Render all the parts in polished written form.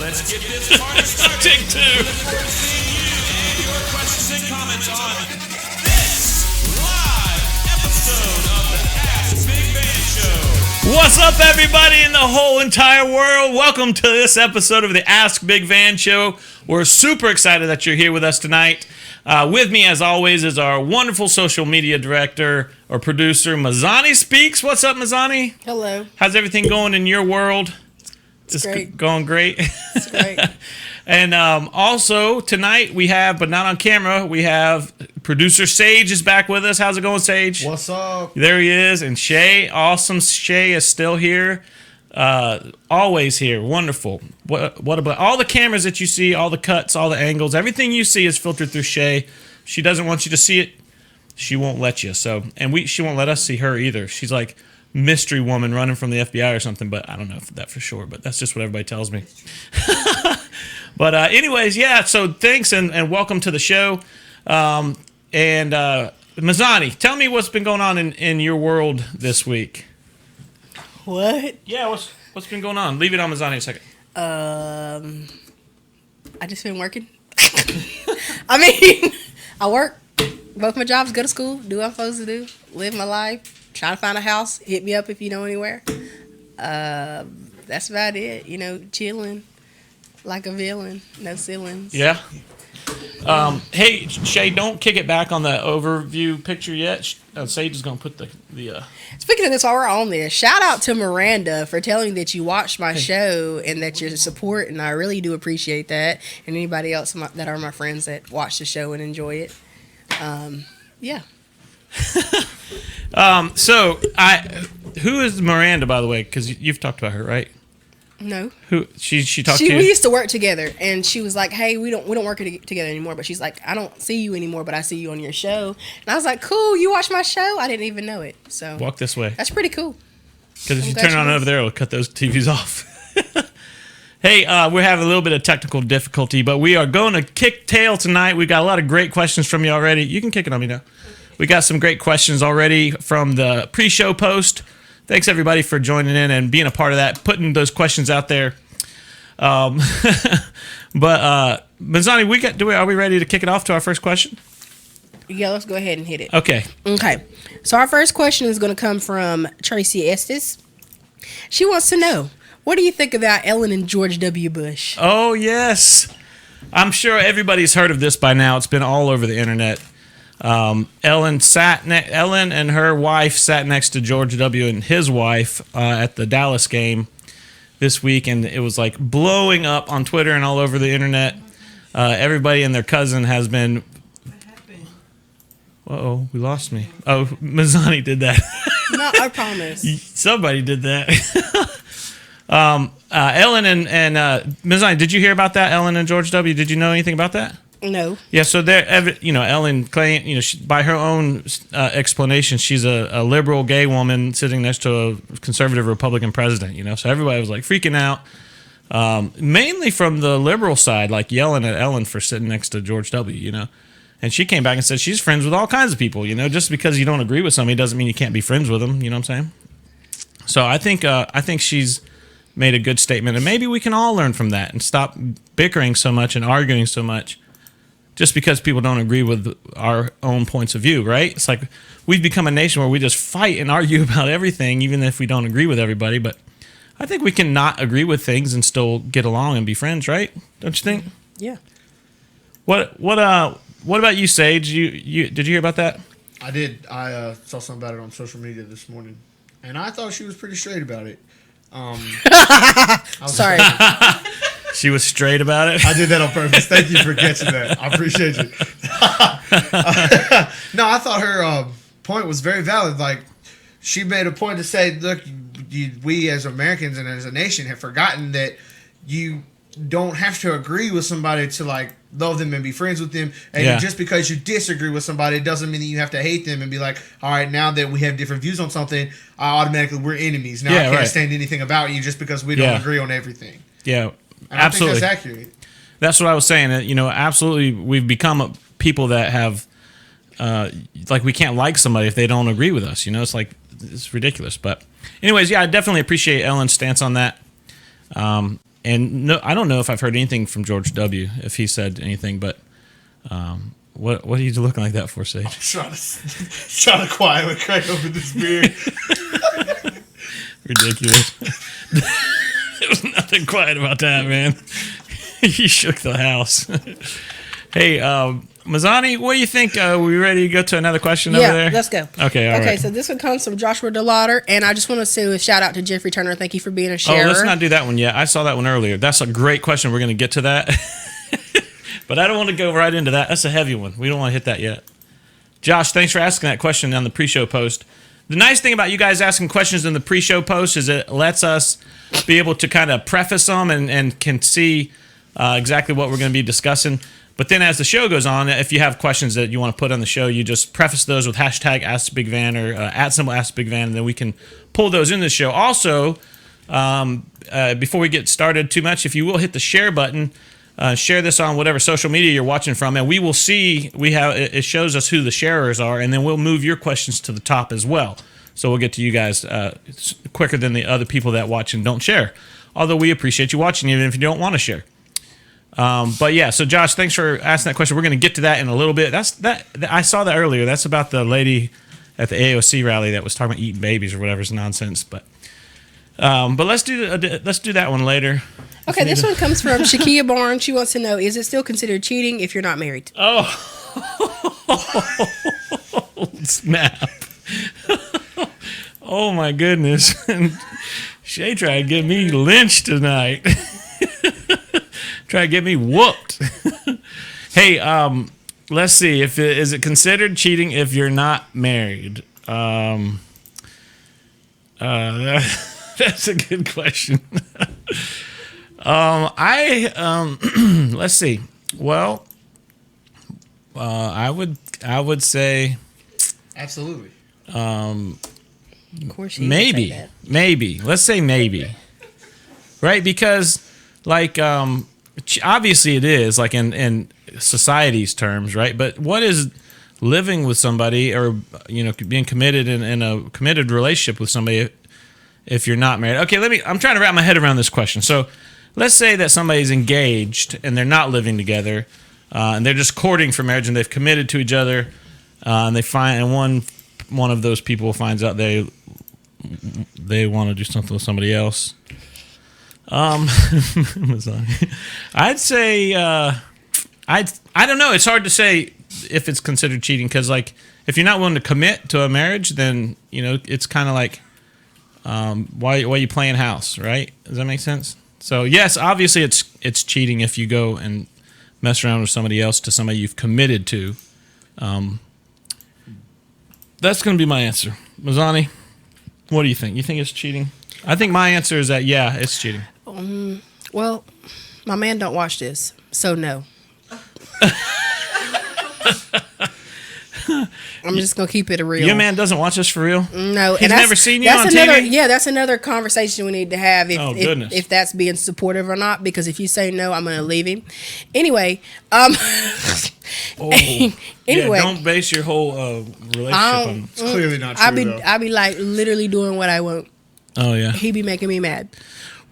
Let's get this party started. Take two. Seeing you and your questions and comments on this live episode of the Ask Big Van Show. What's up, everybody in the whole entire world? Welcome to this episode of the Ask Big Van Show. We're super excited that you're here with us tonight. With me, as always, is our wonderful social media director or producer, Mazani Speaks. What's up, Mazani? Hello. How's everything going in your world? It's great. Going great. It's great. And also, tonight we have, but not on camera, we have producer Sage is back with us. How's it going, Sage? What's up? There he is. And Shay, awesome Shay is still here. Always here. Wonderful. What about all the cameras that you see, all the cuts, all the angles, everything you see is filtered through Shay. She doesn't want you to see it. She won't let you. So, and she won't let us see her either. She's like mystery woman running from the FBI or something, but I don't know that for sure, but that's just what everybody tells me. But anyways, yeah, so thanks and welcome to the show. Mazani, tell me what's been going on in your world this week. What? Yeah, what's been going on? Leave it on Mazani a second. I just been working. I mean, I work both my jobs, go to school, do what I'm supposed to do, live my life, try to find a house, hit me up if you know anywhere. That's about it. You know, chilling like a villain, no ceilings. Yeah. Hey, Shay, don't kick it back on the overview picture yet. Sage is going to put the Speaking of this, while we're on there, shout out to Miranda for telling me that you watched my show and that you're supporting. I really do appreciate that. And anybody else that are my friends that watch the show and enjoy it. Yeah. Who is Miranda, by the way? Because you've talked about her, right? No. Who she talked to you? We used to work together, and she was like, "Hey, we don't work together anymore." But she's like, "I don't see you anymore, but I see you on your show." And I was like, "Cool, you watch my show?" I didn't even know it. So walk this way. That's pretty cool. Because if you turn it on over there, it'll cut those TVs off. Hey, we're having a little bit of technical difficulty, but we are going to kick tail tonight. We got a lot of great questions from you already. You can kick it on me now. We got some great questions already from the pre-show post. Thanks, everybody, for joining in and being a part of that, putting those questions out there. But, Mazani, are we ready to kick it off to our first question? Yeah, let's go ahead and hit it. Okay. So our first question is going to come from Tracy Estes. She wants to know, what do you think about Ellen and George W. Bush? Oh, yes. I'm sure everybody's heard of this by now. It's been all over the internet. Ellen and her wife sat next to George W. and his wife at the Dallas game this week, and it was like blowing up on Twitter and all over the internet. Everybody and their cousin has been... Uh-oh, we lost me. Oh, Mazani did that. No, I promise. Somebody did that. Ellen and Mazani, did you hear about that? Ellen and George W. Did you know anything about that? No. Yeah, so Ellen claimed, by her own explanation, she's a liberal gay woman sitting next to a conservative Republican president. So everybody was like freaking out, mainly from the liberal side, like yelling at Ellen for sitting next to George W. And she came back and said she's friends with all kinds of people. Just because you don't agree with somebody doesn't mean you can't be friends with them. You know what I'm saying? So I think she's made a good statement, and maybe we can all learn from that and stop bickering so much and arguing so much just because people don't agree with our own points of view, right? It's like we've become a nation where we just fight and argue about everything, even if we don't agree with everybody. But I think we can not agree with things and still get along and be friends, right? Don't you think? Yeah. What about you, Sage? You did you hear about that? I did. I saw something about it on social media this morning, and I thought she was pretty straight about it. Sorry. She was straight about it. I did that on purpose. Thank you for catching that. I appreciate you. No, I thought her point was very valid. Like, she made a point to say, look, we as Americans and as a nation have forgotten that you don't have to agree with somebody to, like, love them and be friends with them. And just because you disagree with somebody, it doesn't mean that you have to hate them and be like, all right, now that we have different views on something, we're enemies. Now I can't stand anything about you just because we don't agree on everything. Yeah. And absolutely. I think that's accurate. That's what I was saying. Absolutely, we've become people that have, like, we can't like somebody if they don't agree with us. It's like, it's ridiculous. But anyways, I definitely appreciate Ellen's stance on that. And no, I don't know if I've heard anything from George W. if he said anything, but what are you looking like that for, Sage? Trying to quietly crack open this beer. Ridiculous. There was nothing quiet about that, man. You shook the house. Hey, Mazzani, what do you think? We ready to go to another question over there? Yeah, let's go. Okay, all right. Okay, so this one comes from Joshua DeLauder, and I just want to say a shout out to Jeffrey Turner. Thank you for being a Oh, sharer. let's not do that one yet. I saw that one earlier. That's a great question. We're going to get to that. But I don't want to go right into that. That's a heavy one. We don't want to hit that yet. Josh, thanks for asking that question on the pre-show post. The nice thing about you guys asking questions in the pre-show post is it lets us be able to kind of preface them and can see exactly what we're going to be discussing. But then as the show goes on, if you have questions that you want to put on the show, you just preface those with hashtag AskBigVan or @AskBigVan, and then we can pull those in the show. Also, before we get started too much, if you will hit the share button, share this on whatever social media you're watching from, and we will see, it shows us who the sharers are, and then we'll move your questions to the top as well. So we'll get to you guys quicker than the other people that watch and don't share. Although we appreciate you watching even if you don't want to share. But yeah, so Josh, thanks for asking that question. We're going to get to that in a little bit. I saw that earlier. That's about the lady at the AOC rally that was talking about eating babies or whatever's nonsense. But let's do that one later. Okay, this one comes from Shakia Barnes. She wants to know, is it still considered cheating if you're not married? Oh, snap. Oh, my goodness. Shay tried to get me lynched tonight. Try to get me whooped. Hey, let's see. Is it considered cheating if you're not married? That's a good question. Let's see. Well, I would say Absolutely. Of course, she would maybe, say that. maybe. Let's say maybe, right? Because like obviously it is like in society's terms, right? But what is living with somebody or being committed in a committed relationship with somebody if you're not married? Okay, I'm trying to wrap my head around this question. So let's say that somebody's engaged and they're not living together, and they're just courting for marriage and they've committed to each other, and they find and one of those people finds out they want to do something with somebody else. I'd say I don't know. It's hard to say if it's considered cheating because like if you're not willing to commit to a marriage, then it's kind of like why are you playing house, right? Does that make sense? So yes, obviously it's cheating if you go and mess around with somebody else to somebody you've committed to. That's going to be my answer. Mazzani, what do you think? You think it's cheating? I think my answer is that yeah, it's cheating. Well, my man don't watch this, so no. I'm just gonna keep it real. Your man doesn't watch us for real? No, He's never seen you that's on another, TV? Yeah, that's another conversation we need to have. Goodness. If that's being supportive or not, because if you say no, I'm gonna leave him. Anyway, anyway, Yeah, don't base your whole relationship on. It's clearly not true, though. I be like literally doing what I want. Oh yeah. He be making me mad.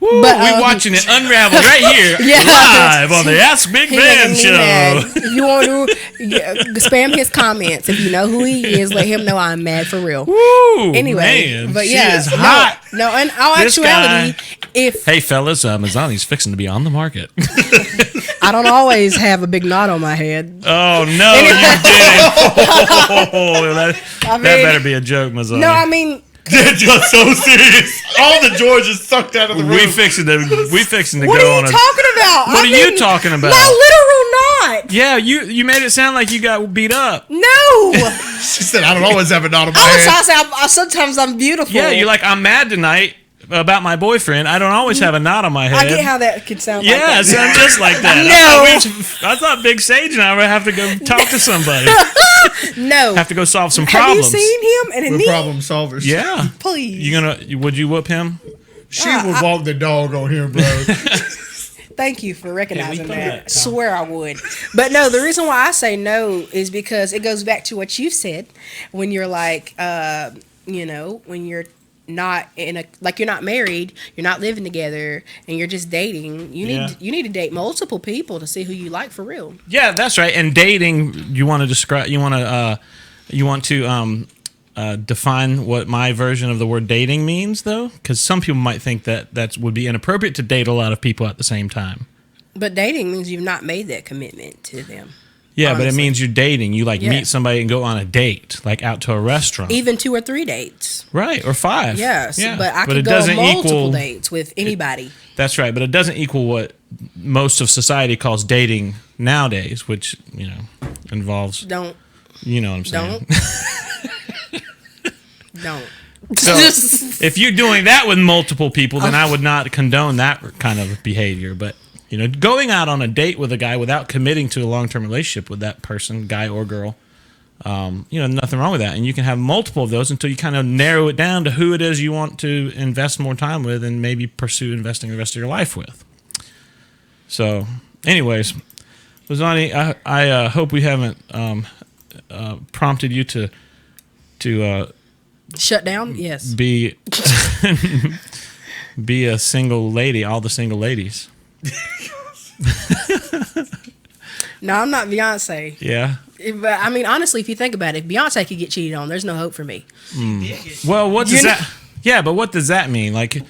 Woo, But, we're watching it unravel right here, Yeah. live on the Ask Big He Man making me mad. show. If you want to spam his comments, if you know who he is, let him know I'm mad for real. Woo, Anyway, man, but she yeah, is hot. No, in all This actuality, guy- if Hey fellas, Mazzani's fixing to be on the market. I don't always have a big knot on my head. Oh no, you didn't. Oh, that better be a joke, Mazzani. No, I mean, Just so serious. All the Georges sucked out of the room. we fixing to what go are on you a. talking about? What are you talking about? My literal knot. Yeah, you made it sound like you got beat up. No. She said, I don't always have a knot on my I was head. trying to say, sometimes I'm beautiful. Yeah, you're like, I'm mad tonight about my boyfriend. I don't always have a knot on my head. I get how that could sound like Yeah, that. it sounds just like that. No. I thought Big Sage and I would have to go talk to somebody. No. Have to go solve some Have problems. you seen him and a We're knee? problem solvers. Yeah. Please. Would you whoop him? She would walk the dog on here, bro. Thank you for recognizing put that. that, Swear I would. But no, the reason why I say no is because it goes back to what you said when you're like, when you're not in a like you're not married, you're not living together, and you're just dating. Yeah. You need to date multiple people to see who you like for real. Yeah, that's right. And dating, you want to describe, you want to define what my version of the word dating means, though, because some people might think that would be inappropriate to date a lot of people at the same time. But dating means you've not made that commitment to them. Yeah, but it Honestly. means you're dating. You Yeah. meet somebody and go on a date, like out to a restaurant, Even 2 or 3 dates. right? Or 5. Yes, Yeah. but I it could go on doesn't multiple dates with anybody. That's right, but it doesn't equal what most of society calls dating nowadays, which involves Don't you know what I'm saying. don't. So if you're doing that with multiple people, then I would not condone that kind of behavior. But going out on a date with a guy without committing to a long-term relationship with that person, guy or girl, nothing wrong with that. And you can have multiple of those until you kind of narrow it down to who it is you want to invest more time with and maybe pursue investing the rest of your life with. So, anyways, Lizani, I hope we haven't prompted you to Shut down? Yes. be be a single lady, all the single ladies. No, I'm not Beyonce. Yeah. But I mean, honestly, if you think about it, if Beyonce could get cheated on, there's no hope for me. Well, what does You know- that? Yeah, but what does that mean? Like,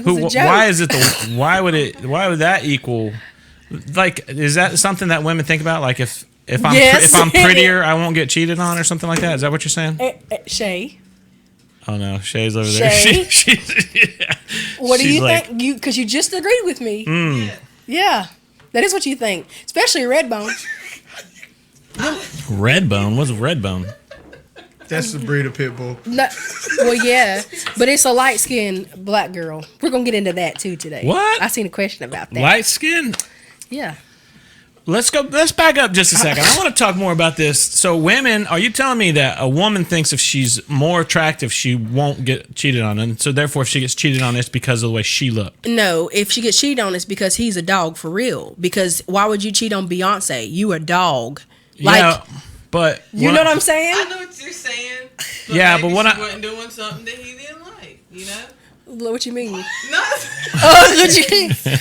was a joke. why is it? Why would that equal? Like, is that something that women think about? Like, if I'm Yes. if I'm prettier, I won't get cheated on, or something like that. Is that what you're saying? Shay, Oh no, Shay's over there. Shay? Yeah. what do She's you like, think? Because you just agreed with me. Yeah, that is what you think, especially Redbone. Redbone? What's a Redbone? That's the breed of pit bull. No, well, yeah, but it's a light skinned black girl. We're gonna get into that too today. What? I seen a question about that. Light skin? Yeah. Let's back up just a second. I want to talk more about this. So women, are you telling me that a woman thinks if she's more attractive, she won't get cheated on? And so therefore, if she gets cheated on, it's because of the way she looked? No, if she gets cheated on, it's because he's a dog for real. Because why would you cheat on Beyonce? You a dog. Like, Yeah, but... you know what I'm saying? I know what you're saying. Yeah, maybe but when she wasn't doing something that he didn't like, What you mean? No.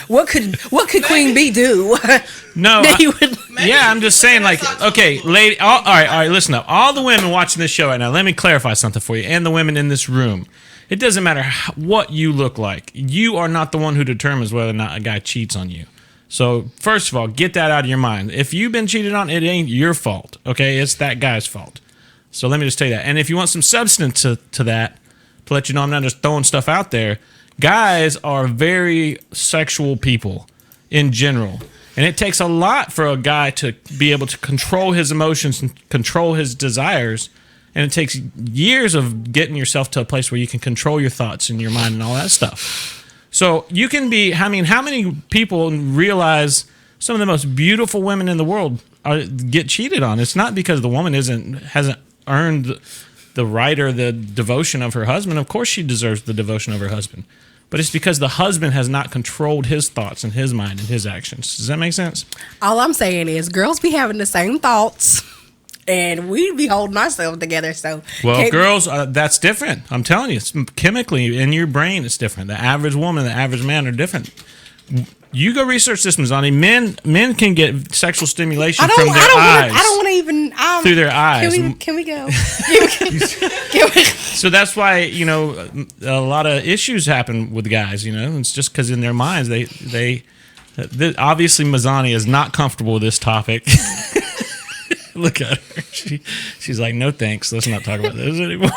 What could Queen Bee do? No, That he would. yeah, I'm just saying, like, okay, lady, all right, listen up. All the women watching this show right now, let me clarify something for you, and the women in this room. It doesn't matter what you look like. You are not the one who determines whether or not a guy cheats on you. So, first of all, get that out of your mind. If you've been cheated on, it ain't your fault, okay? It's that guy's fault. So let me just tell you that. And if you want some substance to that, to let you know I'm not just throwing stuff out there, guys are very sexual people in general. And it takes a lot for a guy to be able to control his emotions and control his desires. And it takes years of getting yourself to a place where you can control your thoughts and your mind and all that stuff. So you can be, I mean, how many people realize some of the most beautiful women in the world get cheated on? It's not because the woman hasn't earned the right or the devotion of her husband. Of course she deserves the devotion of her husband. But it's because the husband has not controlled his thoughts and his mind and his actions. Does that make sense? All I'm saying is, girls be having the same thoughts, and we be holding ourselves together. So, Well, girls, that's different. I'm telling you, it's chemically in your brain, it's different. The average woman, the average man are different. You go research this, Mazzani. Men can get sexual stimulation from their eyes. I don't want to even. Through their eyes. Can we go? Can we- So that's why, a lot of issues happen with guys, It's just because in their minds, they obviously Mazzani is not comfortable with this topic. Look at her. She's like, no thanks. Let's not talk about this anymore.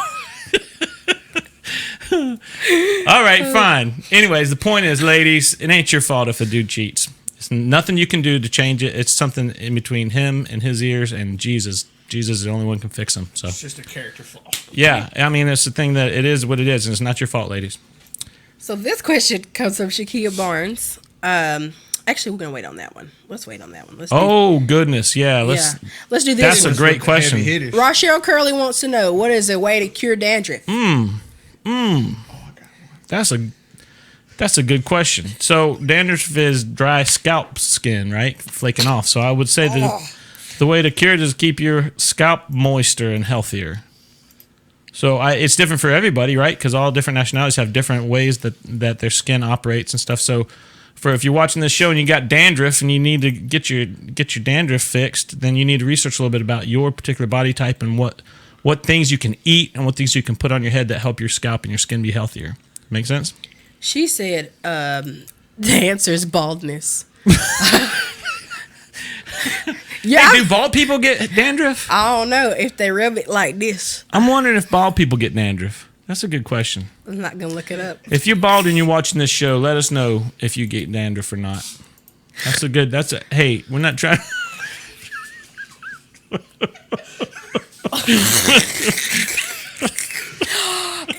All right, fine. Anyways, the point is, ladies, it ain't your fault if a dude cheats. It's nothing you can do to change it. It's something in between him and his ears and Jesus. Jesus is the only one who can fix him. So It's just a character flaw. yeah, I mean, it's the thing that it is what it is, and it's not your fault, ladies. So this question comes from Shakia Barnes. Actually, we're gonna wait on that one. Let's wait on that one. Let's Oh goodness, yeah. let's do this. That's one. a great question. Heavy hitters. Rochelle Curley wants to know, what is a way to cure dandruff? That's a good question. So dandruff is dry scalp skin, right? Flaking off. So I would say that the way to cure it is keep your scalp moister and healthier. So it's different for everybody, right? Because all different nationalities have different ways that their skin operates and stuff. So if you're watching this show and you got dandruff and you need to get your dandruff fixed, then you need to research a little bit about your particular body type and what things you can eat and what things you can put on your head that help your scalp and your skin be healthier. Make sense? She said the answer is baldness. Yeah, Hey, do bald people get dandruff? I don't know if they rub it like this. I'm wondering if bald people get dandruff. That's a good question. I'm not gonna look it up. If you're bald and you're watching this show, let us know if you get dandruff or not. Hey, we're not trying.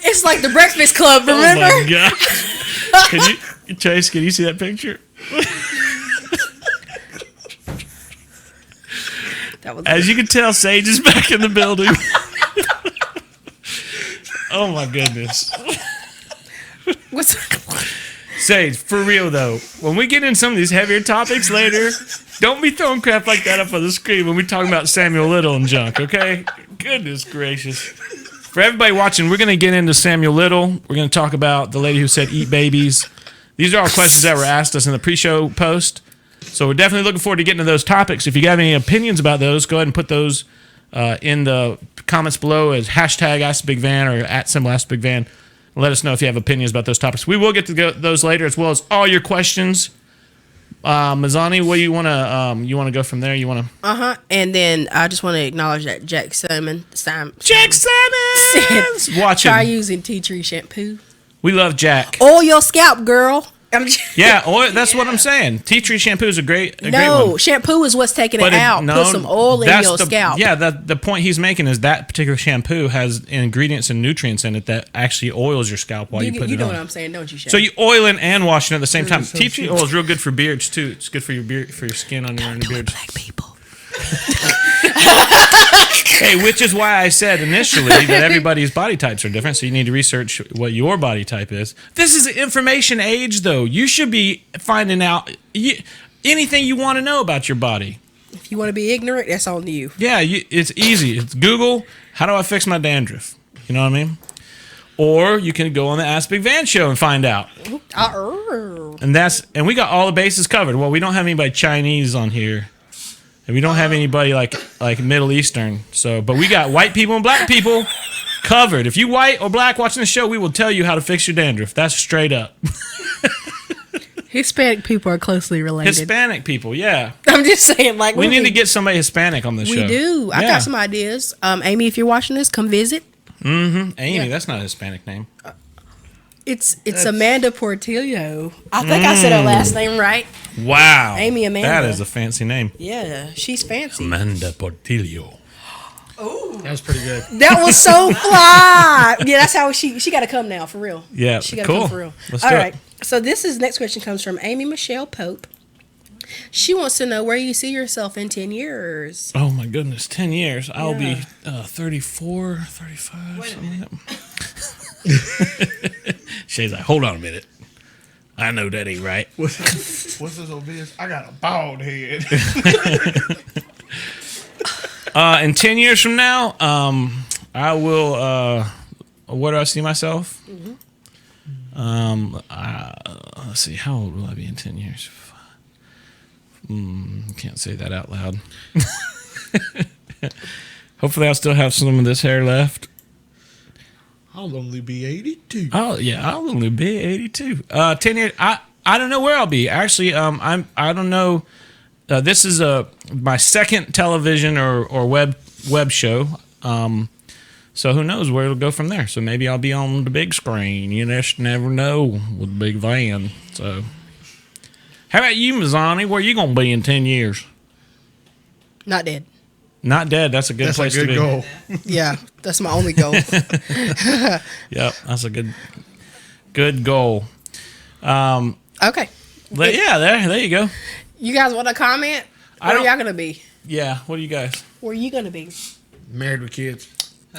It's like the Breakfast Club, remember? Oh my gosh. Chase, can you see that picture? That was As you can tell, Sage is back in the building. Oh my goodness. what's Sage, for real though, when we get in some of these heavier topics later, don't be throwing crap like that up on the screen when we're talking about Samuel Little and junk, okay? Goodness gracious. For everybody watching, we're going to get into Samuel Little. We're going to talk about the lady who said eat babies. These are all questions that were asked us in the pre-show post. So we're definitely looking forward to getting to those topics. If you have any opinions about those, go ahead and put those in the comments below as hashtag #AskBigVan or @AskBigVan. Let us know if you have opinions about those topics. We will get to those later, as well as all your questions. Mazzani, what do you want to go from there? You want to? And then I just want to acknowledge that Jack Simmons Jack Simmons watching. try using tea tree shampoo. We love Jack. Oil your scalp, girl. I'm just, Yeah, oil, that's what I'm saying. Tea tree shampoo is a great no, one. shampoo is what's taking it out. No, Put some oil in that's your the, scalp. Yeah, the point he's making is that particular shampoo has ingredients and nutrients in it that actually oils your scalp while you put you it know on. what I'm saying, don't you, Shay? So you oiling and washing at the same time. Tea tree oil is real good for beards too. It's good for your beard, for your skin on your beards. Black people. Hey, which is why I said initially that everybody's body types are different, so you need to research what your body type is. This is an information age, though. You should be finding out anything you want to know about your body. If you want to be ignorant, that's on you. Yeah, it's easy. It's Google, how do I fix my dandruff? You know what I mean? Or you can go on the Ask Big Van show and find out. And we got all the bases covered. Well, we don't have anybody Chinese on here. And we don't have anybody like Middle Eastern. So, but we got white people and black people covered. If you white or black watching the show, we will tell you how to fix your dandruff. That's straight up. Hispanic people are closely related. Hispanic people, yeah. I'm just saying, like, We need to get somebody Hispanic on the show. We do. I Yeah. got some ideas. Amy, if you're watching this, come visit. Amy, Yeah. that's not a Hispanic name. It's Amanda Portillo. I think I said her last name right. Wow. Amy Amanda. That is a fancy name. Yeah, she's fancy. Amanda Portillo. That was pretty good. That was so fly. Yeah, that's how she got to come now, for real. Yeah, She got to cool. come for real. Let's All do it. right. So next question comes from Amy Michelle Pope. She wants to know where you see yourself in 10 years. Oh my goodness, 10 years. I'll be Yeah. 34, 35, Wait a something like that. Shay's like, hold on a minute. I know that ain't right. What's this obvious? I got a bald head. In 10 years from now, I will, where do I see myself? Let's see, how old will I be in 10 years? Can't say that out loud. Hopefully I'll still have some of this hair left. I'll only be 82. Oh yeah, I'll only be 82. 10 years. I don't know where I'll be. Actually, I don't know. This is my second television or web show. So who knows where it'll go from there? So maybe I'll be on the big screen. You just never know with Big Van. So, how about you, Mazzani? Where you gonna be in 10 years? Not dead. Not dead. That's a good That's a place to good be. goal. Yeah, that's my only goal. Yep, that's a good goal. Okay. But yeah, there you go. You guys want to comment? Where don't- y'all going to be? Yeah, what do you guys? Where you going to be? Married with kids.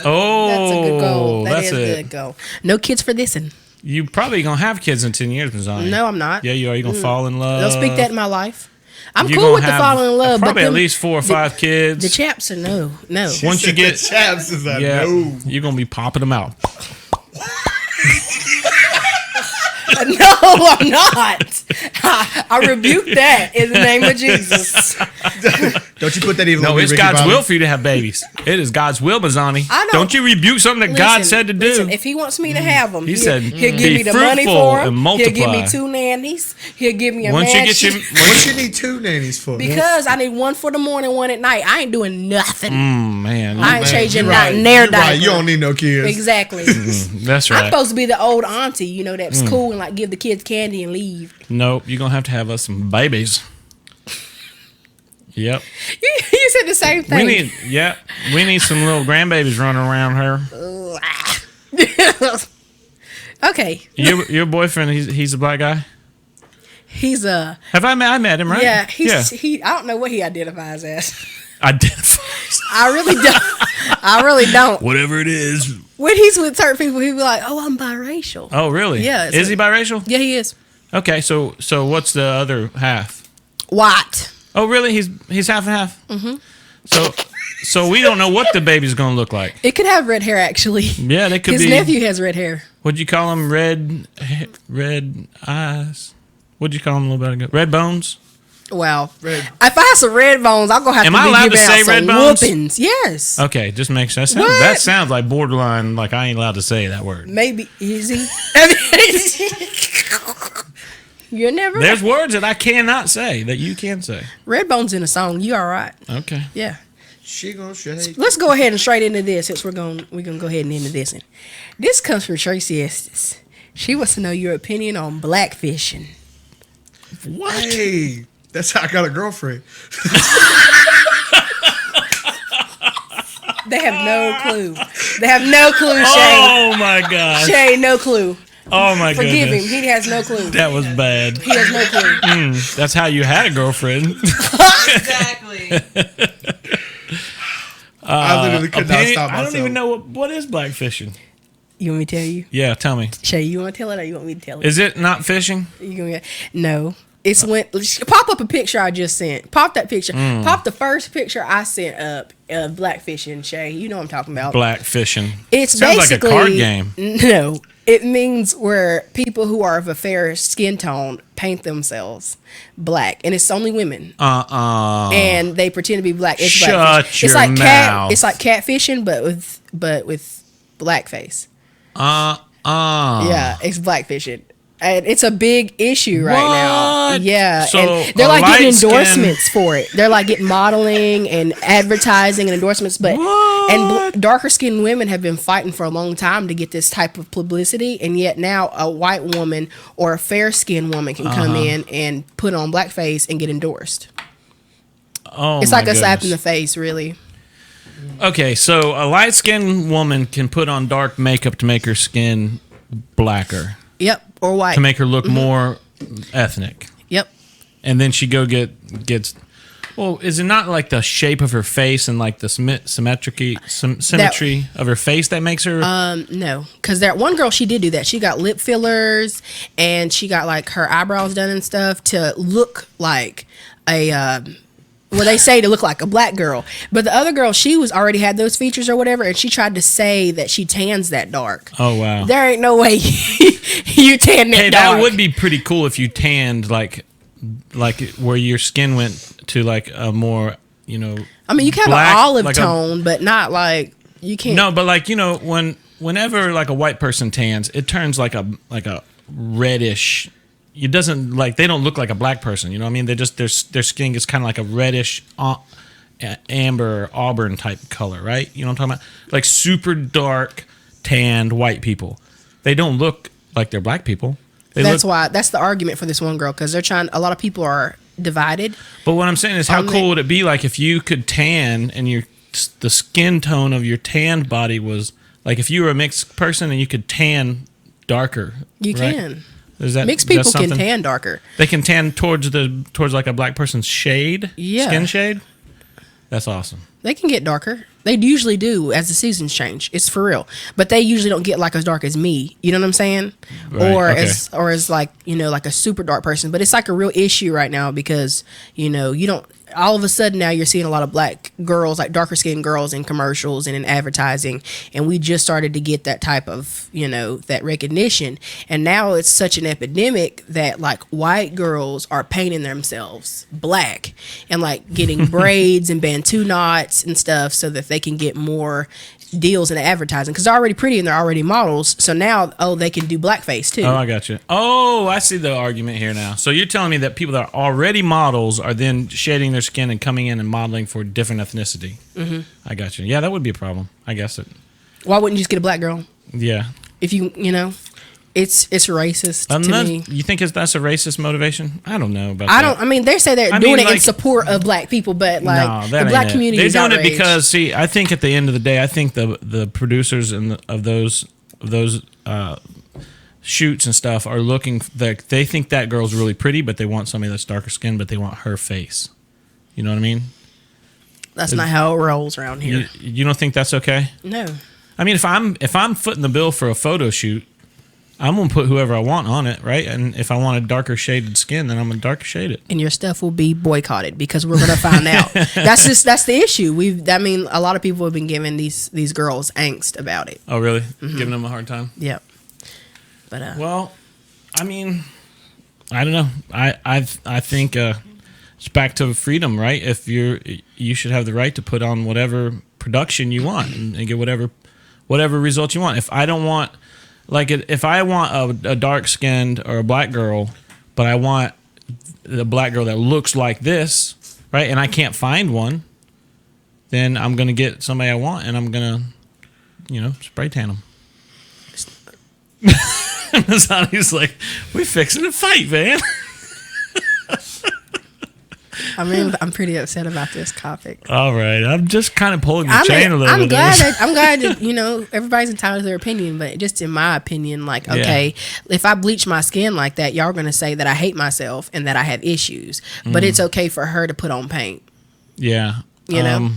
Oh, That's a good goal. that's That is a it. good goal. No kids for this one. You probably gonna have kids in 10 years, Mazzani. No, I'm not. Yeah, you are. You gonna fall in love? Don't speak that in my life. I'm you're cool gonna with the have falling in love, but probably at them- least 4 or 5 kids. The chaps are no. Once you get, the chaps is a yeah, no. you're gonna be popping them out. No, I'm not. I rebuke that in the name of Jesus. Don't you put that even? No, on me, it's Ricky God's Bobby. will for you to have babies. It is God's will, Bazani. I know. Don't you rebuke something that God said to do. Listen, if he wants me to have them, He said, he'll "Be give me the money fruitful for and them. He'll give me multiply." 2 nannies. He'll give me a Once you mansion. get your, What you need 2 nannies for? because I need one for the morning, one at night. I ain't doing nothing. man, I ain't changing you're not right. near You're right. diaper. You don't need no kids. Exactly. that's I'm right. supposed to be the old auntie, you know, that's cool and like give the kids candy and leave. Nope, you're gonna have us some babies. Yep. You said the same thing. We need some little grandbabies running around her. Okay. Your boyfriend, he's a black guy. He's a I met him, right? yeah. He. I don't know what he identifies as. Identifies. I really don't. I really don't. Whatever it is. When he's with certain people, he'll be like, "Oh, I'm biracial." Oh, really? Yeah, Is he biracial? Yeah, he is. Okay, so what's the other half? White. Oh, really? He's half and half. Mm-hmm. So we don't know what the baby's gonna look like. It could have red hair, actually. Yeah, they could His be. nephew has red hair. What'd you call him? Red eyes. What'd you call him a little bit ago? Red bones. Wow. Red. If I have some red bones, I'm gonna have Am to I be allowed to giving say out some red bones? whoopings. Yes. Okay, just make sure. What? That sounds like borderline. Like I ain't allowed to say that word. Maybe easy. You're never. There's words that I cannot say that you can say. Red bones in a song. You all right? Okay. Yeah. She gonna shake. Let's go ahead and straight into this since we're gonna go ahead and into this. And this comes from Tracy Estes. She wants to know your opinion on blackfishing. What? Hey, that's how I got a girlfriend. They have no clue. They have no clue, Shay. Oh my gosh. Shay, no clue. Oh my Forgive goodness. him. He has no clue. That was bad. He has no clue. That's how you had a girlfriend. Exactly. I literally could not Opinion- stop I myself. don't even know what is blackfishing. You want me to tell you? Yeah, tell me. Shay, you want to tell it or you want me to tell it? Is it not fishing? You gonna no. It's when pop up a picture I just sent. Pop that picture. Pop the first picture I sent up of blackfishing, Shay. You know what I'm talking about. Blackfishing. It's Sounds like a basically card game. No, it means where people who are of a fair skin tone paint themselves black, and it's only women, and they pretend to be black. It's Shut blackfish. your It's like mouth. It's like catfishing, but with blackface. Yeah, it's blackfishing. And it's a big issue right now. What? Yeah. So, and they're a like getting light-skinned- endorsements for it. They're like getting modeling and advertising and endorsements. But What? darker skinned women have been fighting for a long time to get this type of publicity. And yet now a white woman or a fair skinned woman can come in and put on blackface and get endorsed. Oh, It's my like a slap in goodness. the face, really. Okay, so a light-skinned woman can put on dark makeup to make her skin blacker, Yep. Or white. to make her look more ethnic, Yep. and then she gets. Well, is it not like the shape of her face and like the symmetry of her face that makes her? No, because that one girl, she did do that. She got lip fillers and she got like her eyebrows done and stuff to look like a. Well, they say to look like a black girl, but the other girl, she was already had those features or whatever, and she tried to say that she tans that dark. Oh wow! There ain't no way you tan that Hey, dark. that would be pretty cool if you tanned like where your skin went to like a more I mean, you kind of black, olive like a- tone, but not like you can't. No, but like whenever like a white person tans, it turns like a reddish. It doesn't like they don't look like a black person. You know what I mean? They just their skin is kind of like a reddish amber auburn type color, right? You know what I'm talking about? Like super dark tanned white people. They don't look like they're black people. That's why. That's the argument for this one girl because they're trying. A lot of people are divided. But what I'm saying is, how Only- cool would it be like if you could tan and the skin tone of your tanned body was like if you were a mixed person and you could tan darker. You right? can. Is that Mixed that's people can something- tan darker. They can tan towards like a black person's shade, Yeah. skin shade. That's awesome. They can get darker. They usually do as the seasons change. It's for real. But they usually don't get like as dark as me. You know what I'm saying? Right, Or okay. as like, like a super dark person. But it's like a real issue right now because, you don't all of a sudden now you're seeing a lot of black girls, like darker skinned girls in commercials and in advertising. And we just started to get that type of, that recognition. And now it's such an epidemic that like white girls are painting themselves black and like getting braids and bantu knots and stuff so that they can get more deals in advertising because they're already pretty and they're already models. So now, they can do blackface too. Oh, I got you. Oh, I see the argument here now. So you're telling me that people that are already models are then shading their skin and coming in and modeling for different ethnicity. Mm-hmm. I got you. Yeah, that would be a problem. I guess it. Why wouldn't you just get a black girl? Yeah. If it's racist to me. You think that's a racist motivation? I don't know about I that. don't. I mean, they say they're doing it in support of black people, but like No, that the ain't black it. community They're is doing it outraged. because, see, I think at the end of the day, I think the producers of those shoots and stuff are looking. They think that girl's really pretty, but they want somebody that's darker skinned, but they want her face. You know what I mean? That's not how it rolls around here. You don't think that's okay? No. I mean, if I'm footing the bill for a photo shoot, I'm gonna put whoever I want on it, right? And if I want a darker shaded skin, then I'm gonna darker shade it. And your stuff will be boycotted because we're gonna find out. That's the issue. A lot of people have been giving these girls angst about it. Oh, really? Giving them a hard time? Yep. But Well, I mean, I don't know. I think it's back to freedom, right? If you should have the right to put on whatever production you want and get whatever result you want. If I don't want, if I want a dark skinned or a black girl, but I want the black girl that looks like this, right? And I can't find one, then I'm gonna get somebody I want, and I'm gonna, spray tan them. He's like, we fixing a fight, man. I'm pretty upset about this topic. All right, I'm just kind of pulling the chain a little bit. I'm glad that everybody's entitled to their opinion, but just in my opinion, like, okay, if I bleach my skin like that, y'all are gonna say that I hate myself and that I have issues. But it's okay for her to put on paint. Yeah, You know?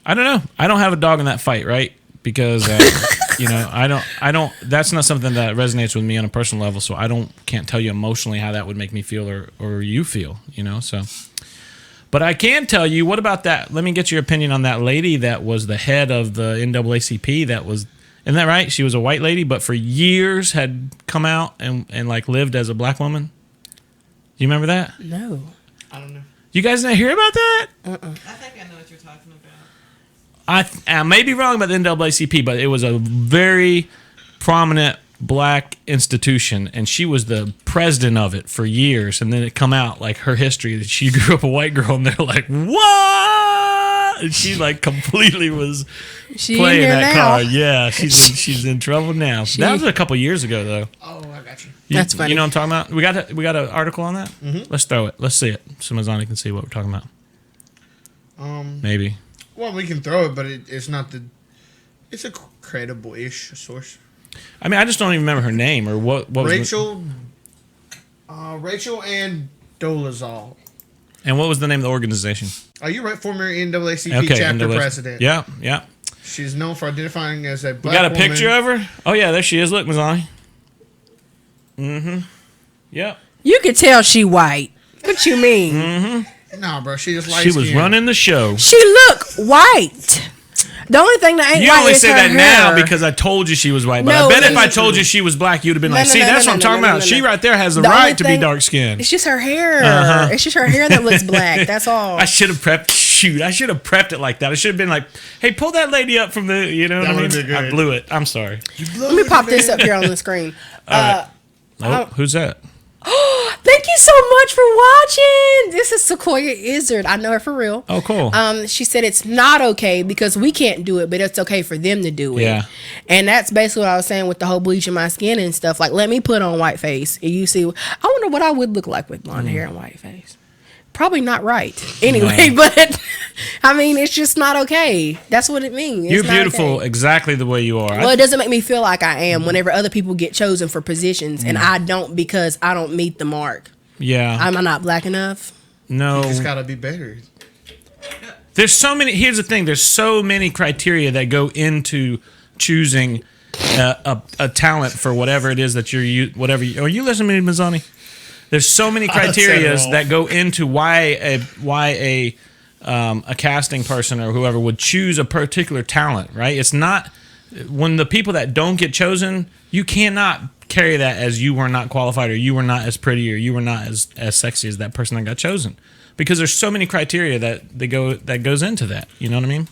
I don't know. I don't have a dog in that fight, right? Because I don't. That's not something that resonates with me on a personal level. So can't tell you emotionally how that would make me feel or you feel. So. But I can tell you, what about that? Let me get your opinion on that lady that was the head of the NAACP. Isn't that right? She was a white lady, but for years had come out and like lived as a black woman. Do you remember that? No. I don't know. You guys didn't hear about that? I think I know what you're talking about. I may be wrong about the NAACP, but it was a very prominent black institution, and she was the president of it for years. And then it come out like her history that she grew up a white girl, and they're like, "What?" And she like completely was She playing in here that now. card. Yeah, she's in trouble now. That was a couple years ago, though. Oh, I got you. That's funny. You know what I'm talking about? We got an article on that. Mm-hmm. Let's throw it. Let's see it so Mazzani can see what we're talking about. Maybe. Well, we can throw it, but it's not the. It's a credible-ish source. I mean, I just don't even remember her name or what was Rachel and Dolezal. and what was the name of the organization? Are you right? Former NAACP chapter NAACP. president. Yeah, yeah. She's known for identifying as a We black got a woman. picture of her. Oh yeah, there she is. Look, Mazzani. Mm-hmm. Yep. You could tell she white. What you mean? Nah, bro. She just She was running the show. She look white. The only thing that ain't You white only is say her that hair. now because I told you she was white. But No, I bet if I listen. told you she was black, you'd have been No, like, no, "See, no, that's no, what I'm no, talking no, about. no, She no. right there has the The only right to be thing- dark skinned." It's just her hair. It's just her hair that looks black. That's all. I should have prepped. Shoot, I should have prepped it like that. I should have been like, "Hey, pull that lady up from the." You know what I would've mean? been good. I blew it. I'm sorry. Let me pop this up here on the screen. Oh, who's that? Thank you so much for watching. This is Sequoia Izzard. I know her for real. Oh, cool. She said it's not okay because we can't do it, but it's okay for them to do it. Yeah. And that's basically what I was saying with the whole bleaching my skin and stuff. Like, let me put on white face. And you see, I wonder what I would look like with blonde hair and white face. Probably not right. Anyway, but I mean, it's just not okay. That's what it means. It's You're not beautiful okay. exactly the way you are. Well, it doesn't make me feel like I am whenever other people get chosen for positions and I don't because I don't meet the mark. Yeah. Am I not black enough? No. It's got to be better. There's so many. Here's the thing. There's so many criteria that go into choosing a talent for whatever it is that you're. Are you listening to me, Mazzani? There's so many criteria that go into why a casting person or whoever would choose a particular talent. Right? It's not when the people that don't get chosen. You cannot carry that as you were not qualified or you were not as pretty or you were not as sexy as that person that got chosen. Because there's so many criteria that goes into that. You know what I mean?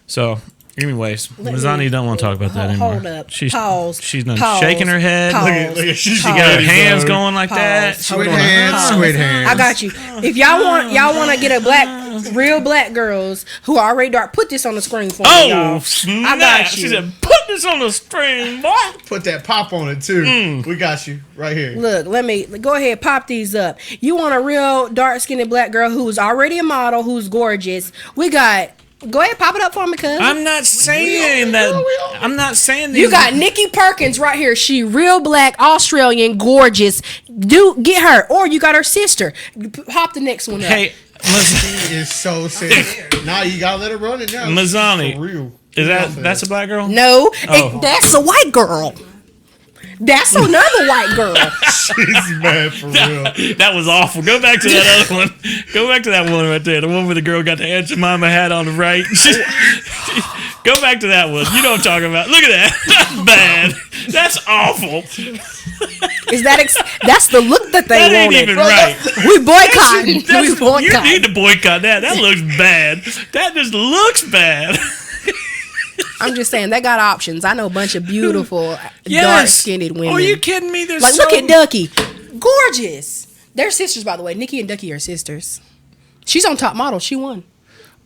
So, anyways, Mazzani don't want to talk about that anymore. Hold up. She's Pause. She's done Pause. shaking her head. Pause. Look at she got her hands going like that. Pause. Squid Hold on. hands, Pause. squid hands. I got you. If y'all want to get real black girls who are already dark, put this on the screen for me, Oh, y'all. snap. I got you. She said, put this on the screen, boy. Put that pop on it too. We got you right here. Look, let me go ahead, pop these up. You want a real dark-skinned black girl who's already a model, who's gorgeous. We got. Go ahead, pop it up for me, cuz. I'm not saying that. I'm not saying these. You got Nikki Perkins right here. She real black, Australian, gorgeous. Get her. Or you got her sister. Hop the next one up. Hey, He is so serious. Nah, you gotta let her run it now. Mazzani. For real. Is that's a black girl? No, Oh. that's a white girl. That's another white girl. She's mad for real. That was awful. Go back to that other one. Go back to that one right there. The one where the girl got the Aunt Jemima hat on the right. Go back to that one. You know what I'm talking about. Look at that. That's bad. That's awful. Is that that's the look that they That ain't wanted? even right. We boycotting. That's- We you boycotting. need to boycott that. That looks bad. That just looks bad. I'm just saying they got options. I know a bunch of beautiful, Yes. dark-skinned women. Are you kidding me? There's Like, so look at Ducky. Gorgeous. They're sisters, by the way. Nikki and Ducky are sisters. She's on Top Model. She won.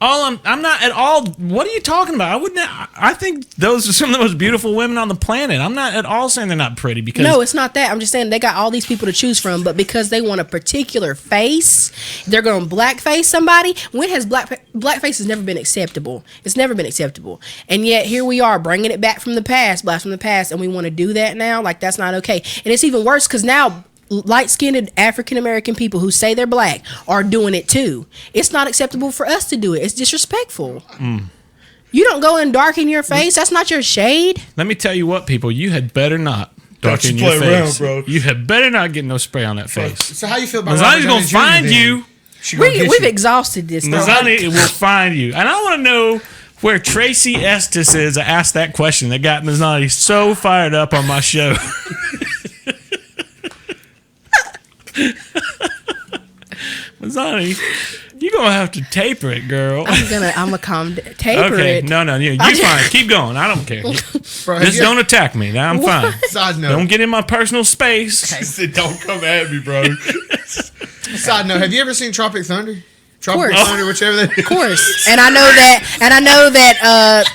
I'm not at all. What are you talking about? I think those are some of the most beautiful women on the planet. I'm not at all saying they're not pretty because No, it's not that. I'm just saying they got all these people to choose from, but because they want a particular face, they're going to blackface somebody. When has blackface has never been acceptable? It's never been acceptable. And yet here we are bringing it back from the past, blast from the past, and we want to do that now? Like, that's not okay. And it's even worse because now light-skinned African-American people who say they're black are doing it too. It's not acceptable for us to do it. It's disrespectful. You don't go and darken your face. That's not your shade. let me tell you what, people, you had better not Don't darken you your play around, face, bro. You had better not get no spray on that face. So how you feel about Mazzani's Robert gonna Downey Jr. find then? you. She gonna get We've you. exhausted this. though. Mazzani will find you, and I want to know where Tracy Estes is. I asked that question that got Mazzani so fired up on my show. Mazzani, you're gonna have to taper it, girl. I'm gonna taper Okay, it. no, you're fine. Keep going. I don't care. Bro, have Just you- don't attack me. Now I'm fine. Side note. Don't get in my personal space. Said, don't come at me, bro. Side note: have you ever seen Tropic Thunder? Tropic course. Thunder, whichever that is. Of course, and I know that